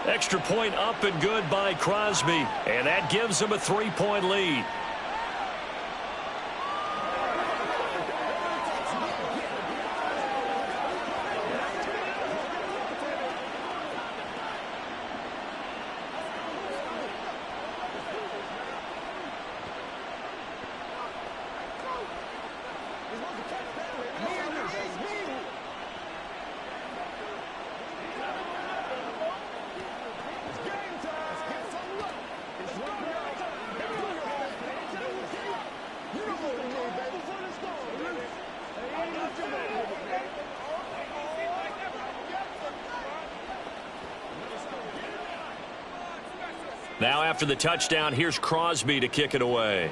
Extra point up and good by Crosby, and that gives him a 3-point lead. Now after the touchdown, here's Crosby to kick it away.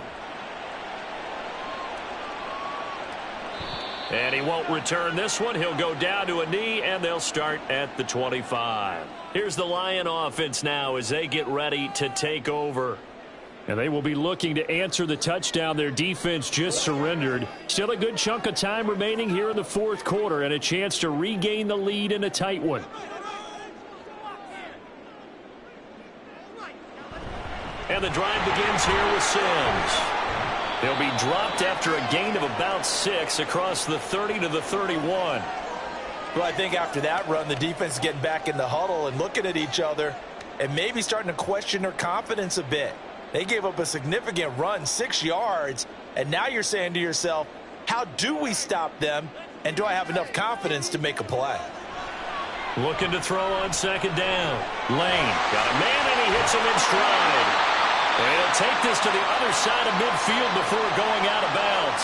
And he won't return this one. He'll go down to a knee, and they'll start at the 25. Here's the Lion offense now as they get ready to take over. And they will be looking to answer the touchdown their defense just surrendered. Still a good chunk of time remaining here in the fourth quarter, and a chance to regain the lead in a tight one. And the drive begins here with Sims. He'll be dropped after a gain of about 6 across the 30 to the 31. Well, I think after that run, the defense is getting back in the huddle and looking at each other and maybe starting to question their confidence a bit. They gave up a significant run, 6 yards, and now you're saying to yourself, how do we stop them, and do I have enough confidence to make a play? Looking to throw on second down. Lane got a man, and he hits him in stride. And he'll take this to the other side of midfield before going out of bounds.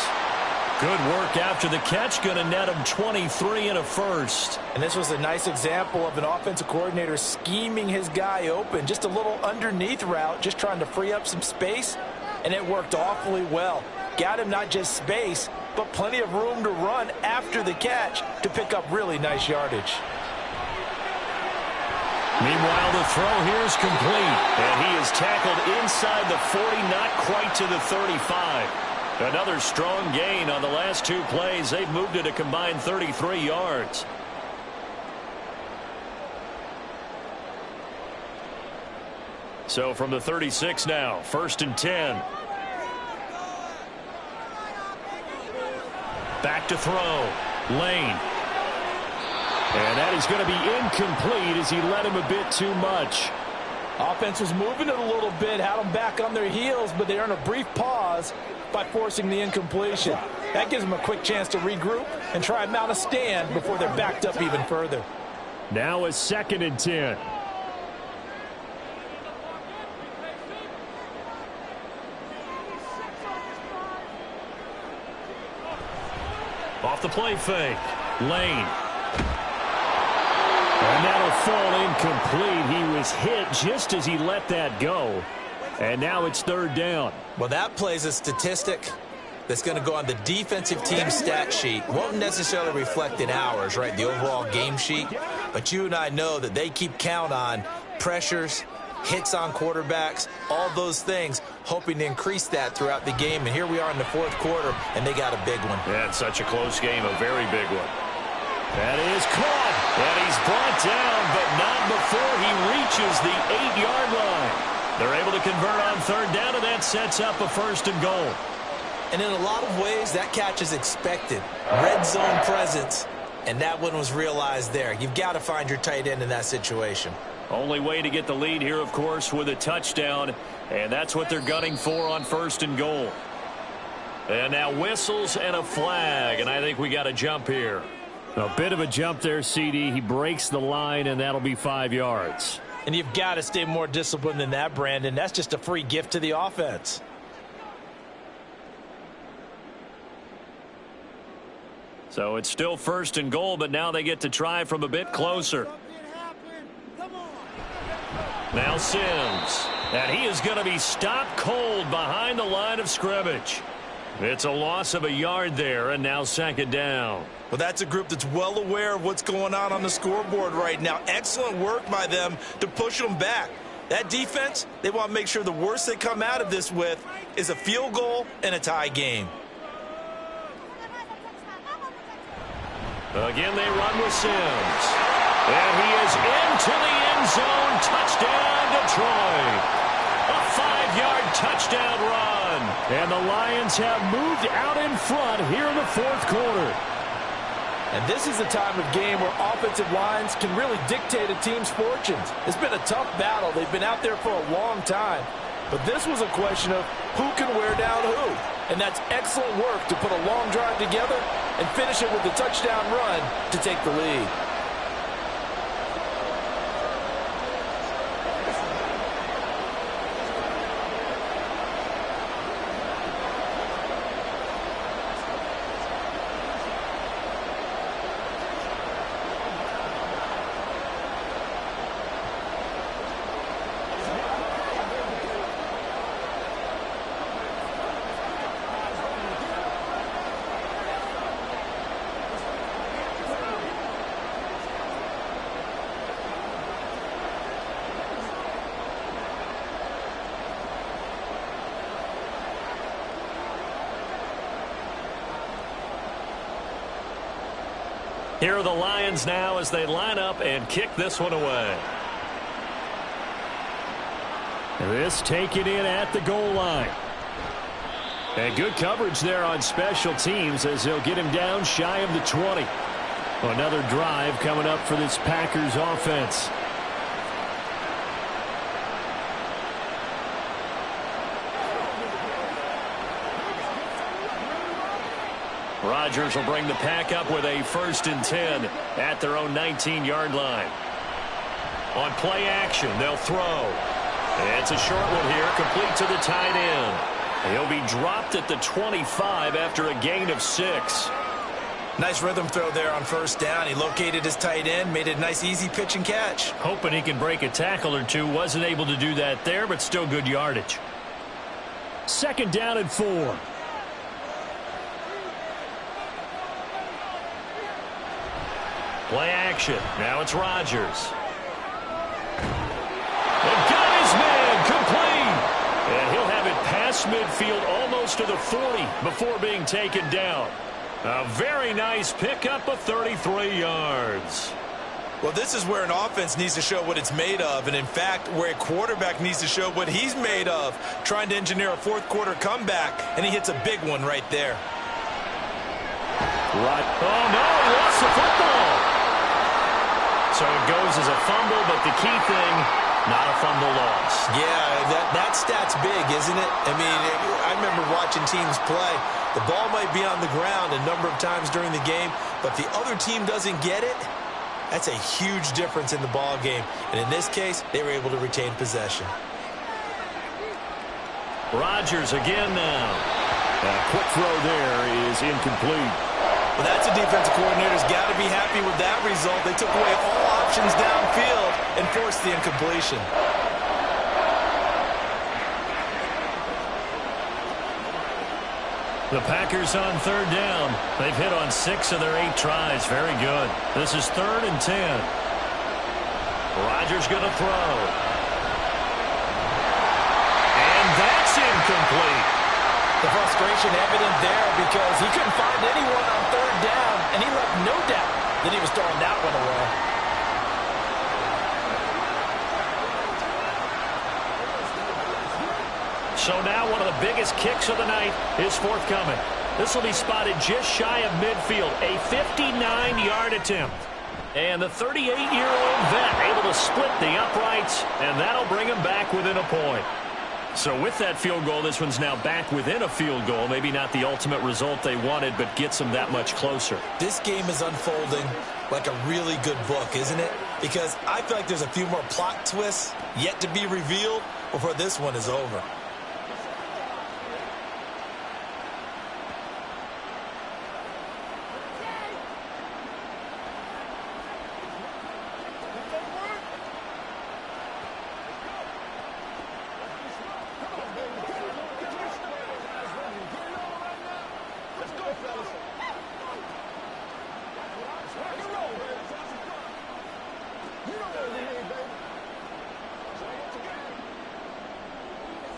Good work after the catch. Going to net him 23 and a first. And this was a nice example of an offensive coordinator scheming his guy open. Just a little underneath route, just trying to free up some space. And it worked awfully well. Got him not just space, but plenty of room to run after the catch to pick up really nice yardage. Meanwhile, the throw here is complete, and he is tackled inside the 40, not quite to the 35. Another strong gain on the last 2 plays. They've moved it a combined 33 yards. So from the 36 now, 1st and 10. Back to throw. Lane. And that is going to be incomplete as he led him a bit too much. Offense was moving it a little bit, had them back on their heels, but they earned a brief pause by forcing the incompletion. That gives them a quick chance to regroup and try and mount a stand before they're backed up even further. Now a 2nd and 10. Off the play fake. Lane. And that'll fall incomplete. He was hit just as he let that go. And now it's 3rd down. Well, that plays a statistic that's going to go on the defensive team stat sheet. Won't necessarily reflect in ours, right, the overall game sheet. But you and I know that they keep count on pressures, hits on quarterbacks, all those things, hoping to increase that throughout the game. And here we are in the 4th quarter, and they got a big one. Yeah, it's such a close game, a very big one. That is caught. And he's brought down, but not before he reaches the 8-yard line. They're able to convert on third down, and that sets up a first and goal. And in a lot of ways, that catch is expected. Red zone presence, and that one was realized there. You've got to find your tight end in that situation. Only way to get the lead here, of course, with a touchdown, and that's what they're gunning for on first and goal. And now whistles and a flag, and I think we got a jump here. A bit of a jump there, CD. He breaks the line, and that'll be 5 yards. And you've got to stay more disciplined than that, Brandon. That's just a free gift to the offense. So it's still first and goal, but now they get to try from a bit closer. Now Sims, and he is going to be stopped cold behind the line of scrimmage. It's a loss of a yard there, and now second down. Well, that's a group that's well aware of what's going on the scoreboard right now. Excellent work by them to push them back. That defense, they want to make sure the worst they come out of this with is a field goal and a tie game. Again, they run with Sims. And he is into the end zone. Touchdown, Detroit. A 5-yard touchdown run. And the Lions have moved out in front here in the fourth quarter. And this is the time of game where offensive lines can really dictate a team's fortunes. It's been a tough battle. They've been out there for a long time. But this was a question of who can wear down who. And that's excellent work to put a long drive together and finish it with a touchdown run to take the lead. Here are the Lions now as they line up and kick this one away. This taken in at the goal line. And good coverage there on special teams as they'll get him down shy of the 20. Another drive coming up for this Packers offense. Rodgers will bring the Pack up with a 1st and 10 at their own 19-yard line. On play action, they'll throw. It's a short one here, complete to the tight end. He'll be dropped at the 25 after a gain of 6. Nice rhythm throw there on first down. He located his tight end, made it a nice easy pitch and catch. Hoping he can break a tackle or two. Wasn't able to do that there, but still good yardage. 2nd down and 4. Play action. Now it's Rodgers. And got his man complete. And he'll have it past midfield almost to the 40 before being taken down. A very nice pickup of 33 yards. Well, this is where an offense needs to show what it's made of. And, in fact, where a quarterback needs to show what he's made of. Trying to engineer a fourth-quarter comeback, and he hits a big one right there. Right. Oh, no, he lost the football. So it goes as a fumble, but the key thing, not a fumble loss. Yeah, that stat's big, isn't it? I mean, I remember watching teams play. The ball might be on the ground a number of times during the game, but if the other team doesn't get it, that's a huge difference in the ball game. And in this case, they were able to retain possession. Rodgers again now. A quick throw there is incomplete. Well, that's a defensive coordinator's got to be happy with that result. They took away all options downfield and forced the incompletion. The Packers on 3rd down. They've hit on 6 of their 8 tries. Very good. This is 3rd and 10. Rodgers going to throw. And that's incomplete. The frustration evident there because he couldn't find anyone on 3rd down, and he left no doubt Then he was throwing that one away. So now one of the biggest kicks of the night is forthcoming. This will be spotted just shy of midfield, a 59-yard attempt. And the 38-year-old vet able to split the uprights, and that'll bring him back within a point. So with that field goal, this one's now back within a field goal. Maybe not the ultimate result they wanted, but gets them that much closer. This game is unfolding like a really good book, isn't it? Because I feel like there's a few more plot twists yet to be revealed before this one is over.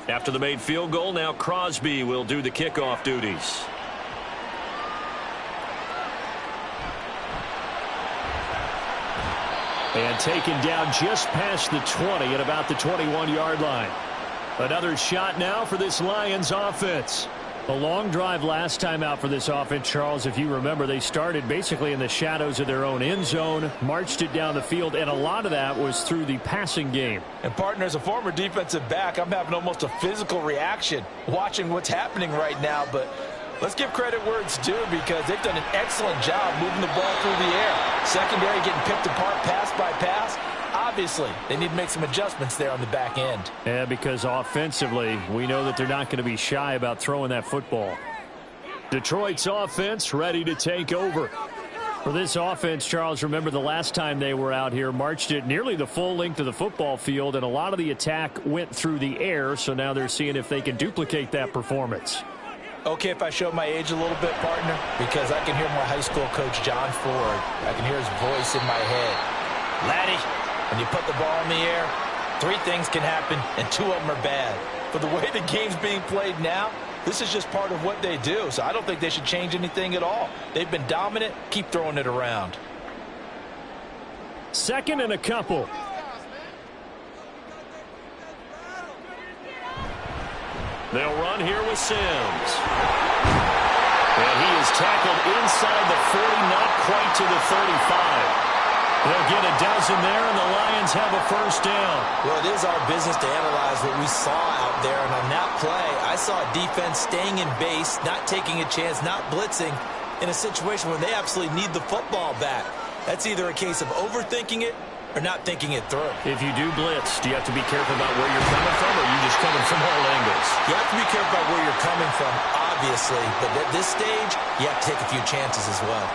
After the made field goal, now Crosby will do the kickoff duties. And taken down just past the 20 at about the 21-yard line. Another shot now for this Lions offense. A long drive last time out for this offense, Charles. If you remember, they started basically in the shadows of their own end zone, marched it down the field, and a lot of that was through the passing game. And, partner, as a former defensive back, I'm having almost a physical reaction watching what's happening right now. But let's give credit where it's due, because they've done an excellent job moving the ball through the air. Secondary getting picked apart pass by pass. Obviously, they need to make some adjustments there on the back end. Yeah, because offensively, we know that they're not going to be shy about throwing that football. Detroit's offense ready to take over. For this offense, Charles, remember the last time they were out here, marched it nearly the full length of the football field, and a lot of the attack went through the air, so now they're seeing if they can duplicate that performance. Okay, if I show my age a little bit, partner, because I can hear my high school coach, John Ford. I can hear his voice in my head. Laddie, when you put the ball in the air, 3 things can happen, and 2 of them are bad. But the way the game's being played now, this is just part of what they do, so I don't think they should change anything at all. They've been dominant. Keep throwing it around. Second and a couple. They'll run here with Sims. And he is tackled inside the 40, not quite to the 35. They'll get a dozen there, and the Lions have a first down. Well, it is our business to analyze what we saw out there, and on that play, I saw a defense staying in base, not taking a chance, not blitzing, in a situation where they absolutely need the football back. That's either a case of overthinking it or not thinking it through. If you do blitz, do you have to be careful about where you're coming from, or are you just coming from all angles? You have to be careful about where you're coming from, obviously, but at this stage, you have to take a few chances as well.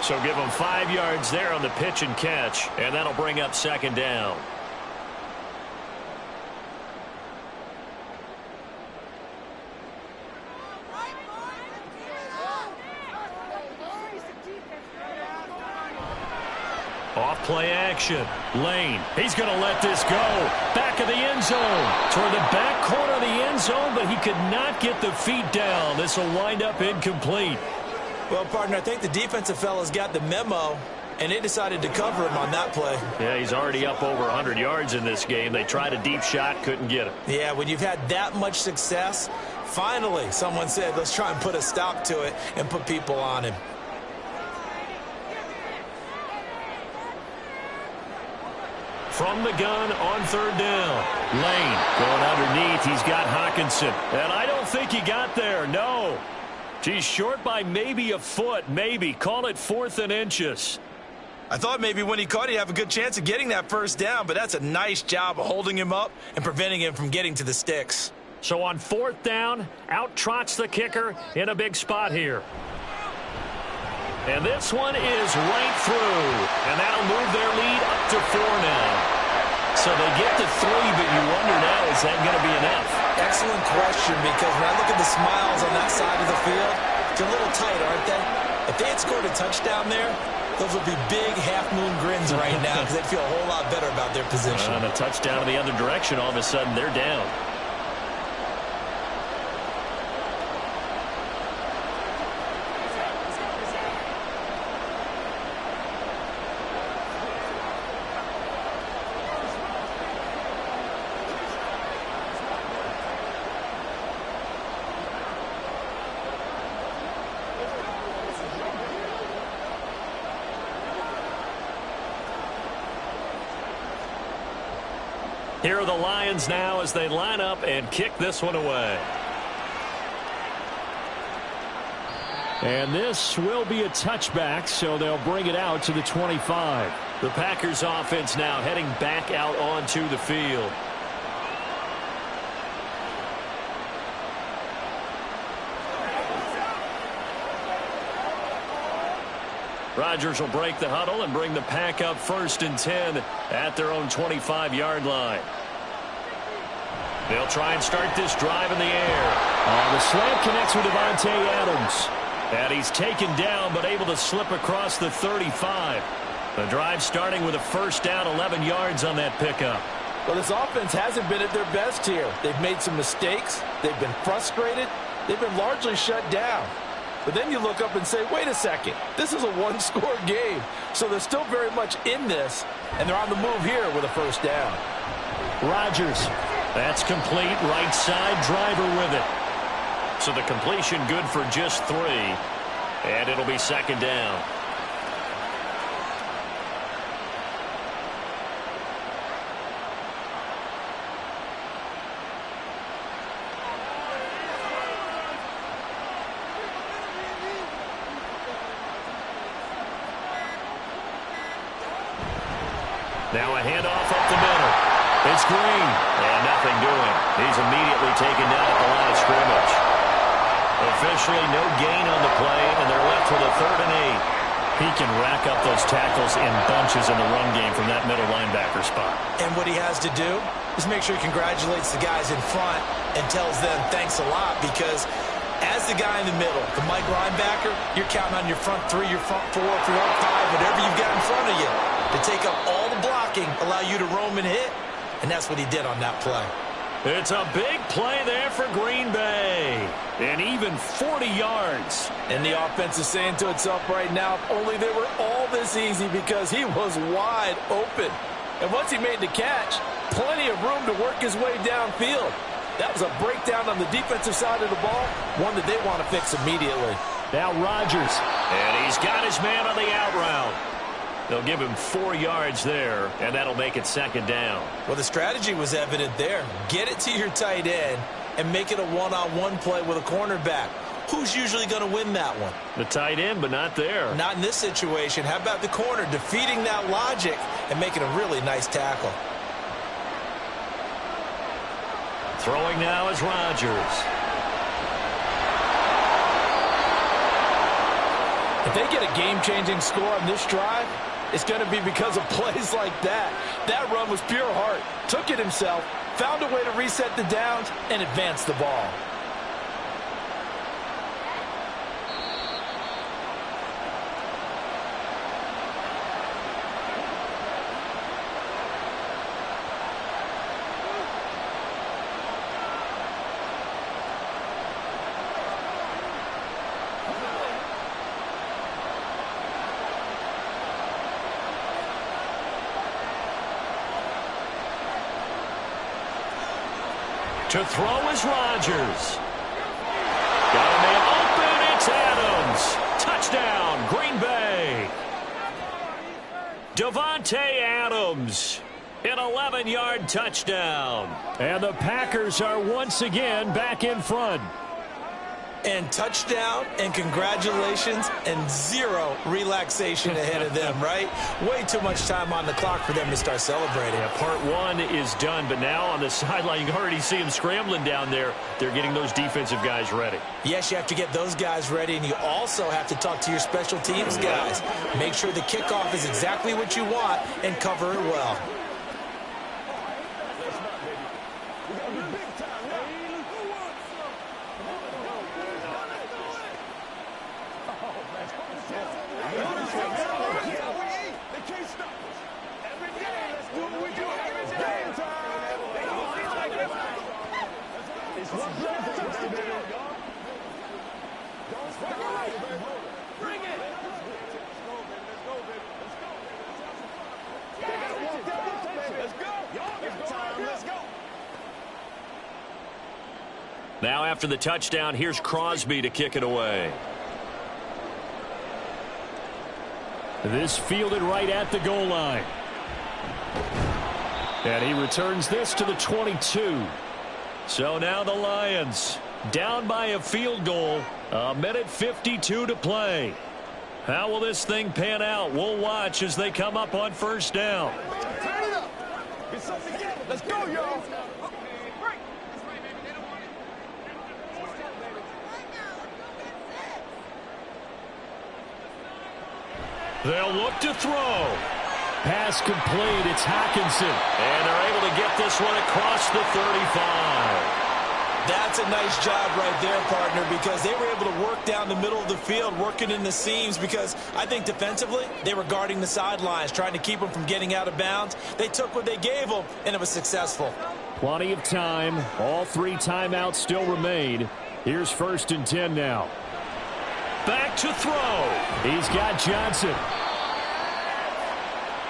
So give them 5 yards there on the pitch and catch, and that'll bring up second down. Off play action. Lane. He's going to let this go. Back of the end zone. Toward the back corner of the end zone, but he could not get the feet down. This will wind up incomplete. Well, partner, I think the defensive fellas got the memo, and they decided to cover him on that play. Yeah, he's already up over 100 yards in this game. They tried a deep shot, couldn't get him. Yeah, when you've had that much success, finally someone said, let's try and put a stop to it and put people on him. From the gun on third down. Lane going underneath. He's got Hawkinson. And I don't think he got there. No. He's short by maybe a foot. Maybe. Call it 4th and inches. I thought maybe when he caught it, he'd have a good chance of getting that first down, but that's a nice job of holding him up and preventing him from getting to the sticks. So on 4th down, out trots the kicker in a big spot here. And this one is right through. And that'll move their lead up to 4 now. So they get to 3, but you wonder now, is that going to be enough? Excellent question, because when I look at the smiles on that side of the field, they're a little tight, aren't they? If they had scored a touchdown there, those would be big half-moon grins right now, because they'd feel a whole lot better about their position. And a touchdown in the other direction, all of a sudden they're down. Here are the Lions now as they line up and kick this one away. And this will be a touchback, so they'll bring it out to the 25. The Packers offense now heading back out onto the field. Rodgers will break the huddle and bring the pack up 1st and 10 at their own 25-yard line. They'll try and start this drive in the air. The slant connects with Davante Adams. And he's taken down but able to slip across the 35. The drive starting with a 1st down, 11 yards on that pickup. Well, this offense hasn't been at their best here. They've made some mistakes. They've been frustrated. They've been largely shut down. But then you look up and say, wait a second, this is a one-score game. So they're still very much in this, and they're on the move here with a 1st down. Rodgers. That's complete, right side driver with it. So the completion good for just 3, and it'll be 2nd down. Now a handoff up the middle. It's Green, and nothing doing. He's immediately taken down at the line of scrimmage. Officially no gain on the play, and they're left with a 3rd and 8. He can rack up those tackles in bunches in the run game from that middle linebacker spot. And what he has to do is make sure he congratulates the guys in front and tells them thanks a lot, because as the guy in the middle, the Mike linebacker, you're counting on your front 3, your front 4, your front 5, whatever you've got in front of you to take up all the blocking, allow you to roam and hit. And that's what he did on that play. It's a big play there for Green Bay. And even 40 yards. And the offense is saying to itself right now, if only they were all this easy, because he was wide open. And once he made the catch, plenty of room to work his way downfield. That was a breakdown on the defensive side of the ball, one that they want to fix immediately. Now Rodgers. And he's got his man on the out route. They'll give him 4 yards there, and that'll make it 2nd down. Well, the strategy was evident there. Get it to your tight end and make it a one-on-one play with a cornerback. Who's usually going to win that one? The tight end, but not there. Not in this situation. How about the corner defeating that logic and making a really nice tackle? Throwing now is Rodgers. If they get a game-changing score on this drive, it's going to be because of plays like that. That run was pure heart. Took it himself, found a way to reset the downs, and advance the ball. To throw is Rodgers. Got a man open. It's Adams. Touchdown, Green Bay. Davante Adams. An 11-yard touchdown. And the Packers are once again back in front. And touchdown and congratulations and 0 relaxation ahead of them, right? Way too much time on the clock for them to start celebrating. Yeah, part 1 is done, but now on the sideline, you can already see them scrambling down there. They're getting those defensive guys ready. Yes, you have to get those guys ready, and you also have to talk to your special teams guys. Make sure the kickoff is exactly what you want and cover it well. Now after the touchdown, here's Crosby to kick it away. This fielded right at the goal line. And he returns this to the 22. So now the Lions down by a field goal. 1:52 to play. How will this thing pan out? We'll watch as they come up on first down. Turn it up. Get something together. Let's go, y'all. They'll look to throw. Pass complete. It's Hockenson. And they're able to get this one across the 35. That's a nice job right there, partner, because they were able to work down the middle of the field, working in the seams, because I think defensively they were guarding the sidelines, trying to keep them from getting out of bounds. They took what they gave them, and it was successful. Plenty of time. All 3 timeouts still remain. Here's 1st and 10 now. Back to throw. He's got Johnson.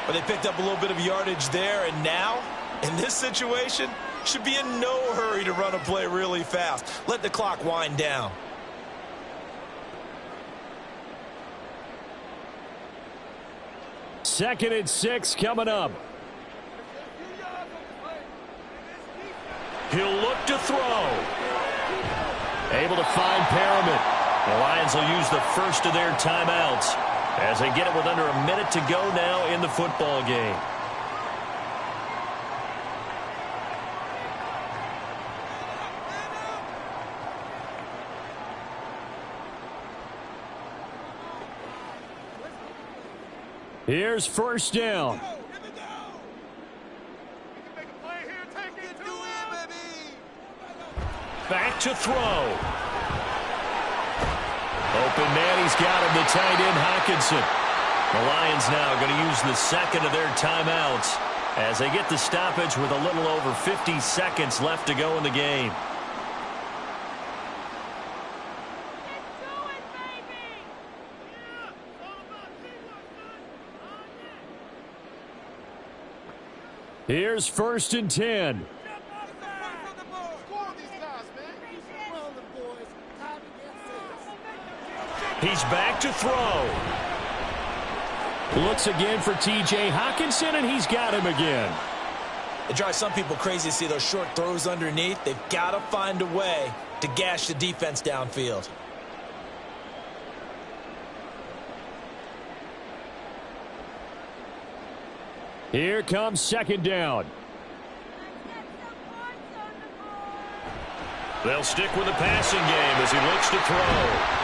But they picked up a little bit of yardage there, and now, in this situation, should be in no hurry to run a play really fast. Let the clock wind down. Second and 6 coming up. He'll look to throw. Able to find Perriman. The Lions will use the first of their timeouts as they get it with under a minute to go now in the football game. Here's 1st down. Back to throw. Open man, he's got him, the tight end, Hockenson. The Lions now going to use the second of their timeouts as they get the stoppage with a little over 50 seconds left to go in the game. Here's 1st and 10. He's back to throw. Looks again for T.J. Hockenson, and he's got him again. It drives some people crazy to see those short throws underneath. They've got to find a way to gash the defense downfield. Here comes 2nd down. They'll stick with the passing game as he looks to throw.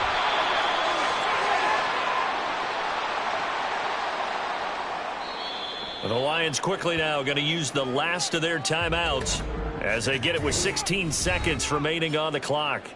The Lions quickly now going to use the last of their timeouts as they get it with 16 seconds remaining on the clock.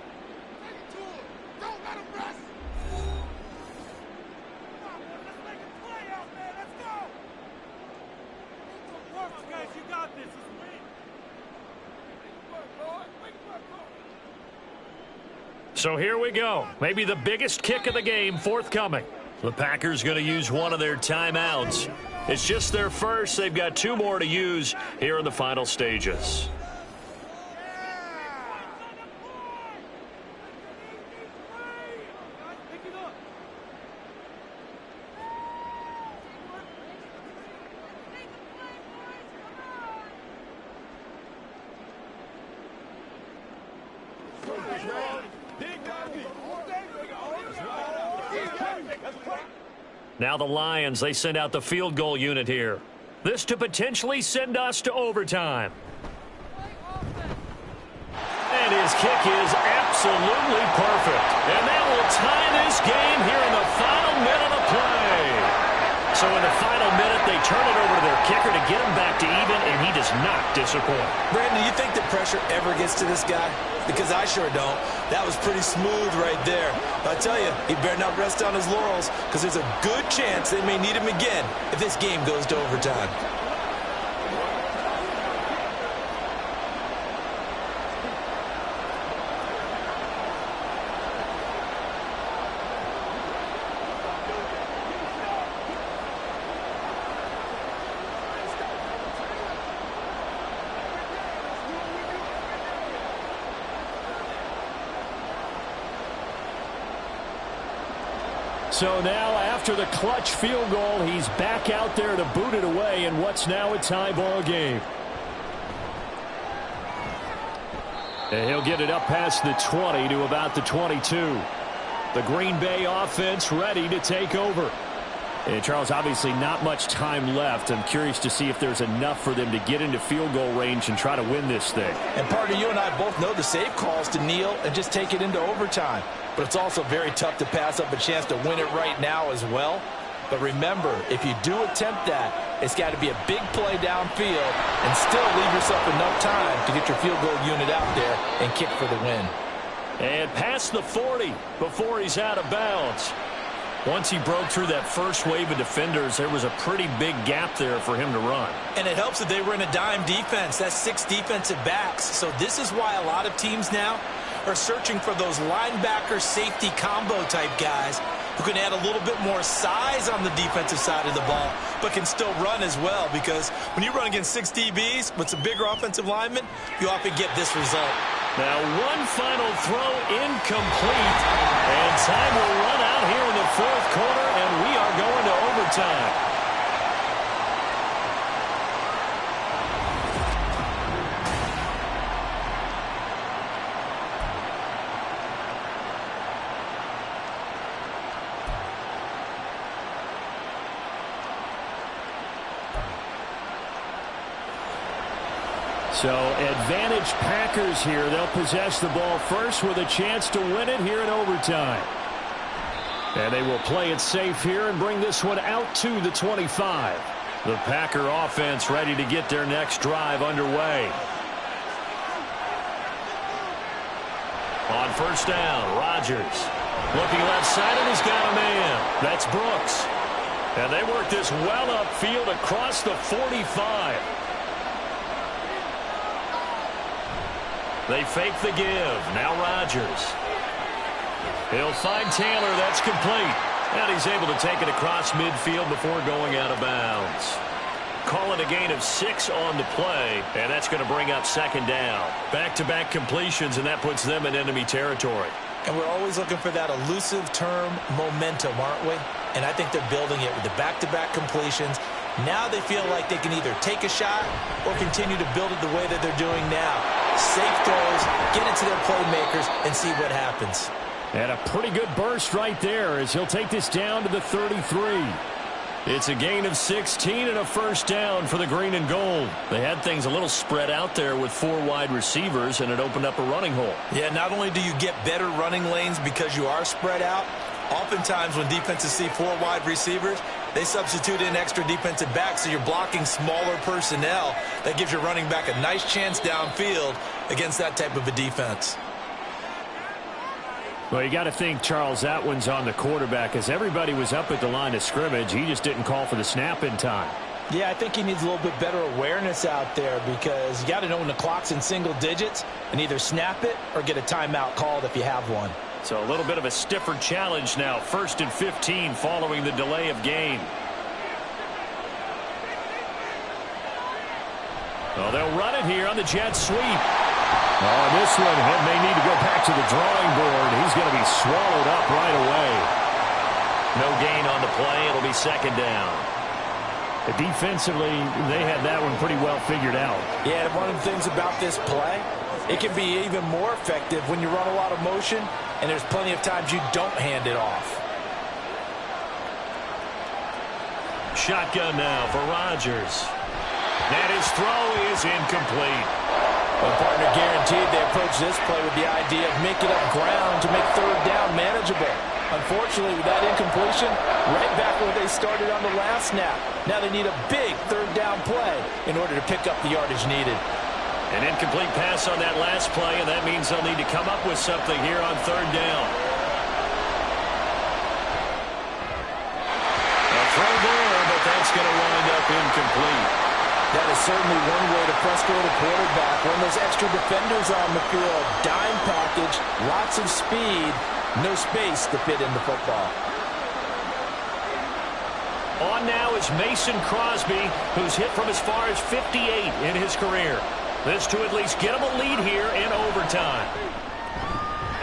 So here we go. Maybe the biggest kick of the game forthcoming. The Packers going to use one of their timeouts. It's just their first. They've got 2 more to use here in the final stages. Now the Lions, they send out the field goal unit here. This to potentially send us to overtime. And his kick is absolutely perfect. And that will tie this game here in the final minute of play. So in the final minute, they turn it over to their kicker to get him back to even, and he does not disappoint. Brandon, you think the pressure ever gets to this guy? Because I sure don't. That was pretty smooth right there. But I tell you, he better not rest on his laurels, because there's a good chance they may need him again if this game goes to overtime. So now, after the clutch field goal, he's back out there to boot it away in what's now a tie ball game. And he'll get it up past the 20 to about the 22. The Green Bay offense ready to take over. And Charles, obviously not much time left. I'm curious to see if there's enough for them to get into field goal range and try to win this thing. And partner, you and I both know the safe calls to kneel and just take it into overtime. But it's also very tough to pass up a chance to win it right now as well. But remember, if you do attempt that, it's got to be a big play downfield and still leave yourself enough time to get your field goal unit out there and kick for the win. And past the 40 before he's out of bounds. Once he broke through that first wave of defenders, there was a pretty big gap there for him to run. And it helps that they were in a dime defense. That's 6 defensive backs. So this is why a lot of teams now are searching for those linebacker safety combo type guys who can add a little bit more size on the defensive side of the ball, but can still run as well, because when you run against 6 DBs with some bigger offensive linemen, you often get this result. Now one final throw incomplete, and time will run out here in the fourth quarter, and we are going to overtime. So advantage Packers here. They'll possess the ball first with a chance to win it here in overtime. And they will play it safe here and bring this one out to the 25. The Packer offense ready to get their next drive underway. On first down, Rodgers. Looking left side, and he's got a man. That's Brooks. And they work this well upfield across the 45. They fake the give. Now Rodgers. He'll find Taylor. That's complete. And he's able to take it across midfield before going out of bounds. Calling a gain of 6 on the play, and that's going to bring up second down. Back-to-back completions, and that puts them in enemy territory. And we're always looking for that elusive term momentum, aren't we? And I think they're building it with the back-to-back completions. Now they feel like they can either take a shot or continue to build it the way that they're doing now. Safe throws, get it to their playmakers, and see what happens. And a pretty good burst right there as he'll take this down to the 33. It's a gain of 16 and a first down for the green and gold. They had things a little spread out there with 4 wide receivers, and it opened up a running hole. Yeah, not only do you get better running lanes because you are spread out, oftentimes when defenses see 4 wide receivers, they substitute in extra defensive backs, so you're blocking smaller personnel. That gives your running back a nice chance downfield against that type of a defense. Well, you got to think, Charles, that one's on the quarterback, as everybody was up at the line of scrimmage. He just didn't call for the snap in time. Yeah, I think he needs a little bit better awareness out there, because you got to know when the clock's in single digits and either snap it or get a timeout called if you have one. So a little bit of a stiffer challenge now. 1st and 15 following the delay of game. Well, they'll run it here on the jet sweep. Oh, this one may need to go back to the drawing board. He's going to be swallowed up right away. No gain on the play. It'll be second down. Defensively, they had that one pretty well figured out. Yeah, one of the things about this play, it can be even more effective when you run a lot of motion, and there's plenty of times you don't hand it off. Shotgun now for Rodgers. And his throw is incomplete. Well, partner, guaranteed they approach this play with the idea of making up ground to make third down manageable. Unfortunately, with that incompletion, right back where they started on the last snap. Now they need a big third down play in order to pick up the yardage needed. An incomplete pass on that last play, and that means they'll need to come up with something here on third down. A throw there, but that's going to wind up incomplete. That is certainly one way to frustrate a quarterback. When there's extra defenders on the field, dime package, lots of speed, no space to fit in the football. On now is Mason Crosby, who's hit from as far as 58 in his career. This to at least get him a lead here in overtime.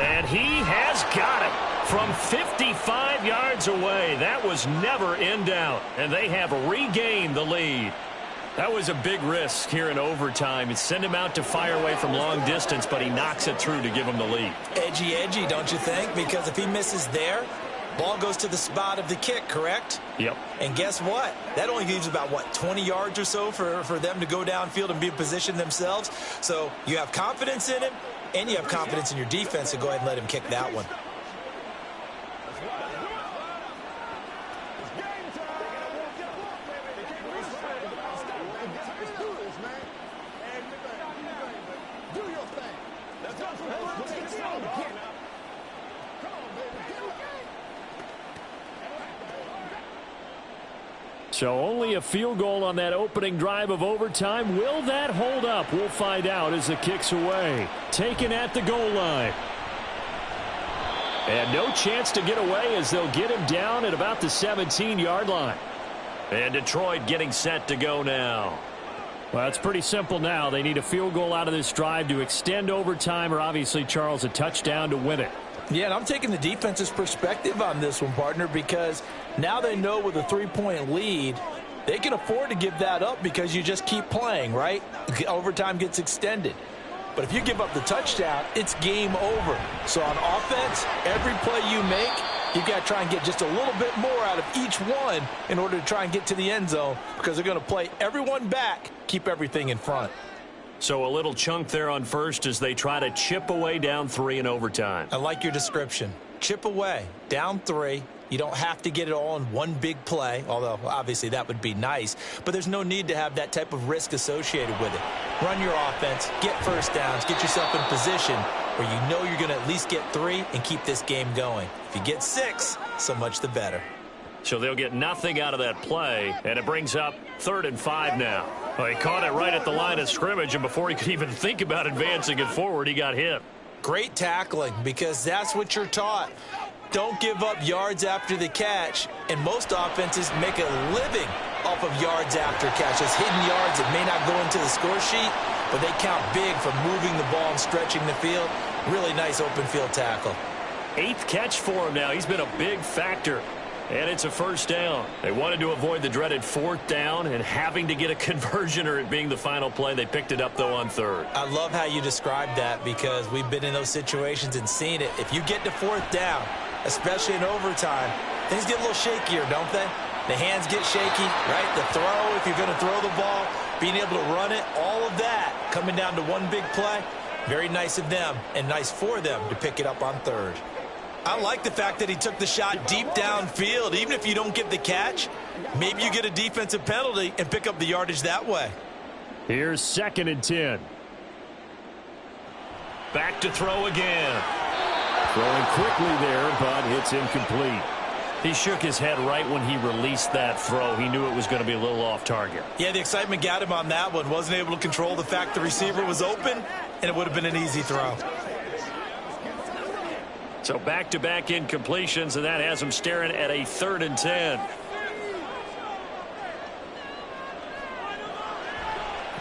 And he has got it from 55 yards away. That was never in doubt, and they have regained the lead. That was a big risk here in overtime. Send him out to fire away from long distance, but he knocks it through to give him the lead. Edgy, don't you think? Because if he misses there, ball goes to the spot of the kick, correct? Yep. And guess what? That only leaves about, 20 yards or so for them to go downfield and be in position themselves. So you have confidence in him, and you have confidence in your defense to go ahead and let him kick that one. So only a field goal on that opening drive of overtime. Will that hold up? We'll find out as the kick's away. Taken at the goal line. And no chance to get away as they'll get him down at about the 17-yard line. And Detroit getting set to go now. Well, it's pretty simple now. They need a field goal out of this drive to extend overtime, or obviously, Charles, a touchdown to win it. Yeah, and I'm taking the defense's perspective on this one, partner, because now they know with a 3-point lead, they can afford to give that up because you just keep playing, right? Overtime gets extended. But if you give up the touchdown, it's game over. So on offense, every play you make, you've got to try and get just a little bit more out of each one in order to try and get to the end zone because they're going to play everyone back, keep everything in front. So a little chunk there on first as they try to chip away down 3 in overtime. I like your description. Chip away, down 3. You don't have to get it all in one big play, although obviously that would be nice. But there's no need to have that type of risk associated with it. Run your offense, get first downs, get yourself in position where you know you're going to at least get 3 and keep this game going. If you get 6, so much the better. So they'll get nothing out of that play, and it brings up 3rd and 5 now. Well, he caught it right at the line of scrimmage, and before he could even think about advancing it forward, he got hit. Great tackling, because that's what you're taught. Don't give up yards after the catch, and most offenses make a living off of yards after catch. Those hidden yards that may not go into the score sheet, but they count big for moving the ball and stretching the field. Really nice open field tackle. 8th catch for him now. He's been a big factor. And it's a first down. They wanted to avoid the dreaded 4th down and having to get a conversion or it being the final play. They picked it up, though, on 3rd. I love how you described that because we've been in those situations and seen it. If you get to 4th down, especially in overtime, things get a little shakier, don't they? The hands get shaky, right? The throw, if you're going to throw the ball, being able to run it, all of that coming down to one big play. Very nice of them and nice for them to pick it up on 3rd. I like the fact that he took the shot deep downfield. Even if you don't get the catch, maybe you get a defensive penalty and pick up the yardage that way. Here's 2nd and 10. Back to throw again. Throwing quickly there, but it's incomplete. He shook his head right when he released that throw. He knew it was going to be a little off target. Yeah, the excitement got him on that one. Wasn't able to control the fact the receiver was open, and it would have been an easy throw. So back-to-back incompletions, and that has him staring at a 3rd and 10.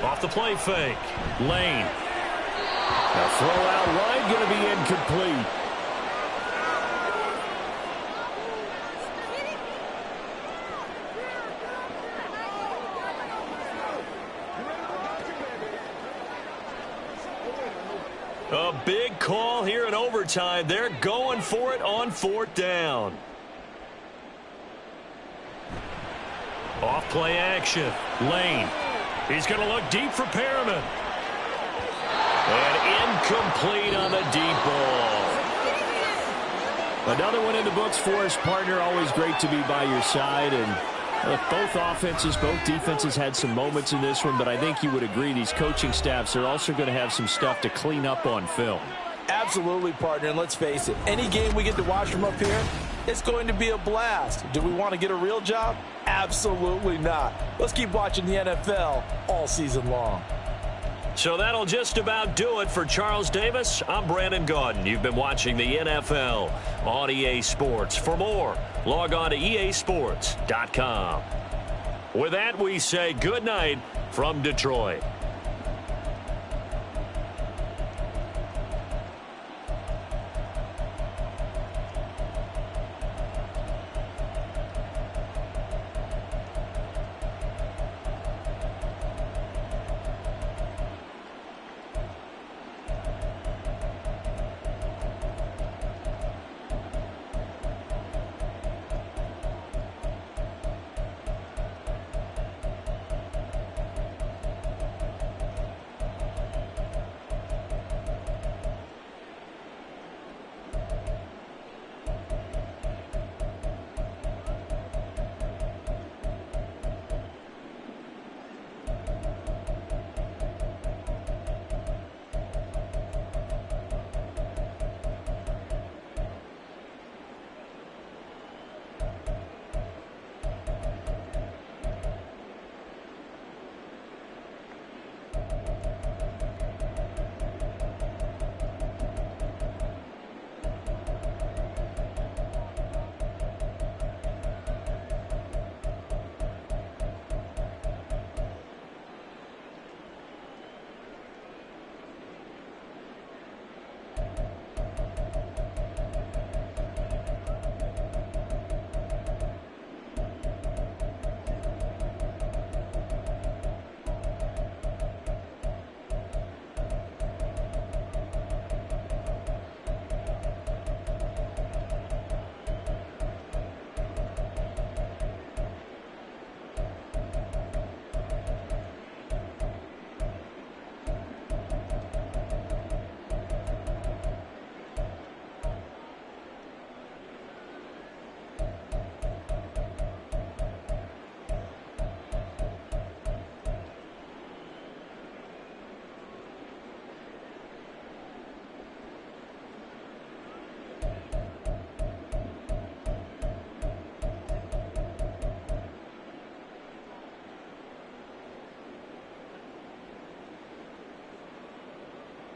Off the play fake. Lane. A throw out wide, going to be incomplete. A big call here in overtime. They're going for it on 4th down. Off play action. Lane. He's going to look deep for Perriman. And incomplete on the deep ball. Another one in the books for us, partner. Always great to be by your side. And both offenses, both defenses had some moments in this one, but I think you would agree these coaching staffs are also going to have some stuff to clean up on film. Absolutely, partner, and let's face it, any game we get to watch from up here, it's going to be a blast. Do we want to get a real job? Absolutely not. Let's keep watching the NFL all season long. So that'll just about do it for Charles Davis. I'm Brandon Gaudin. You've been watching the NFL on EA Sports. For more, log on to easports.com. With that, we say good night from Detroit.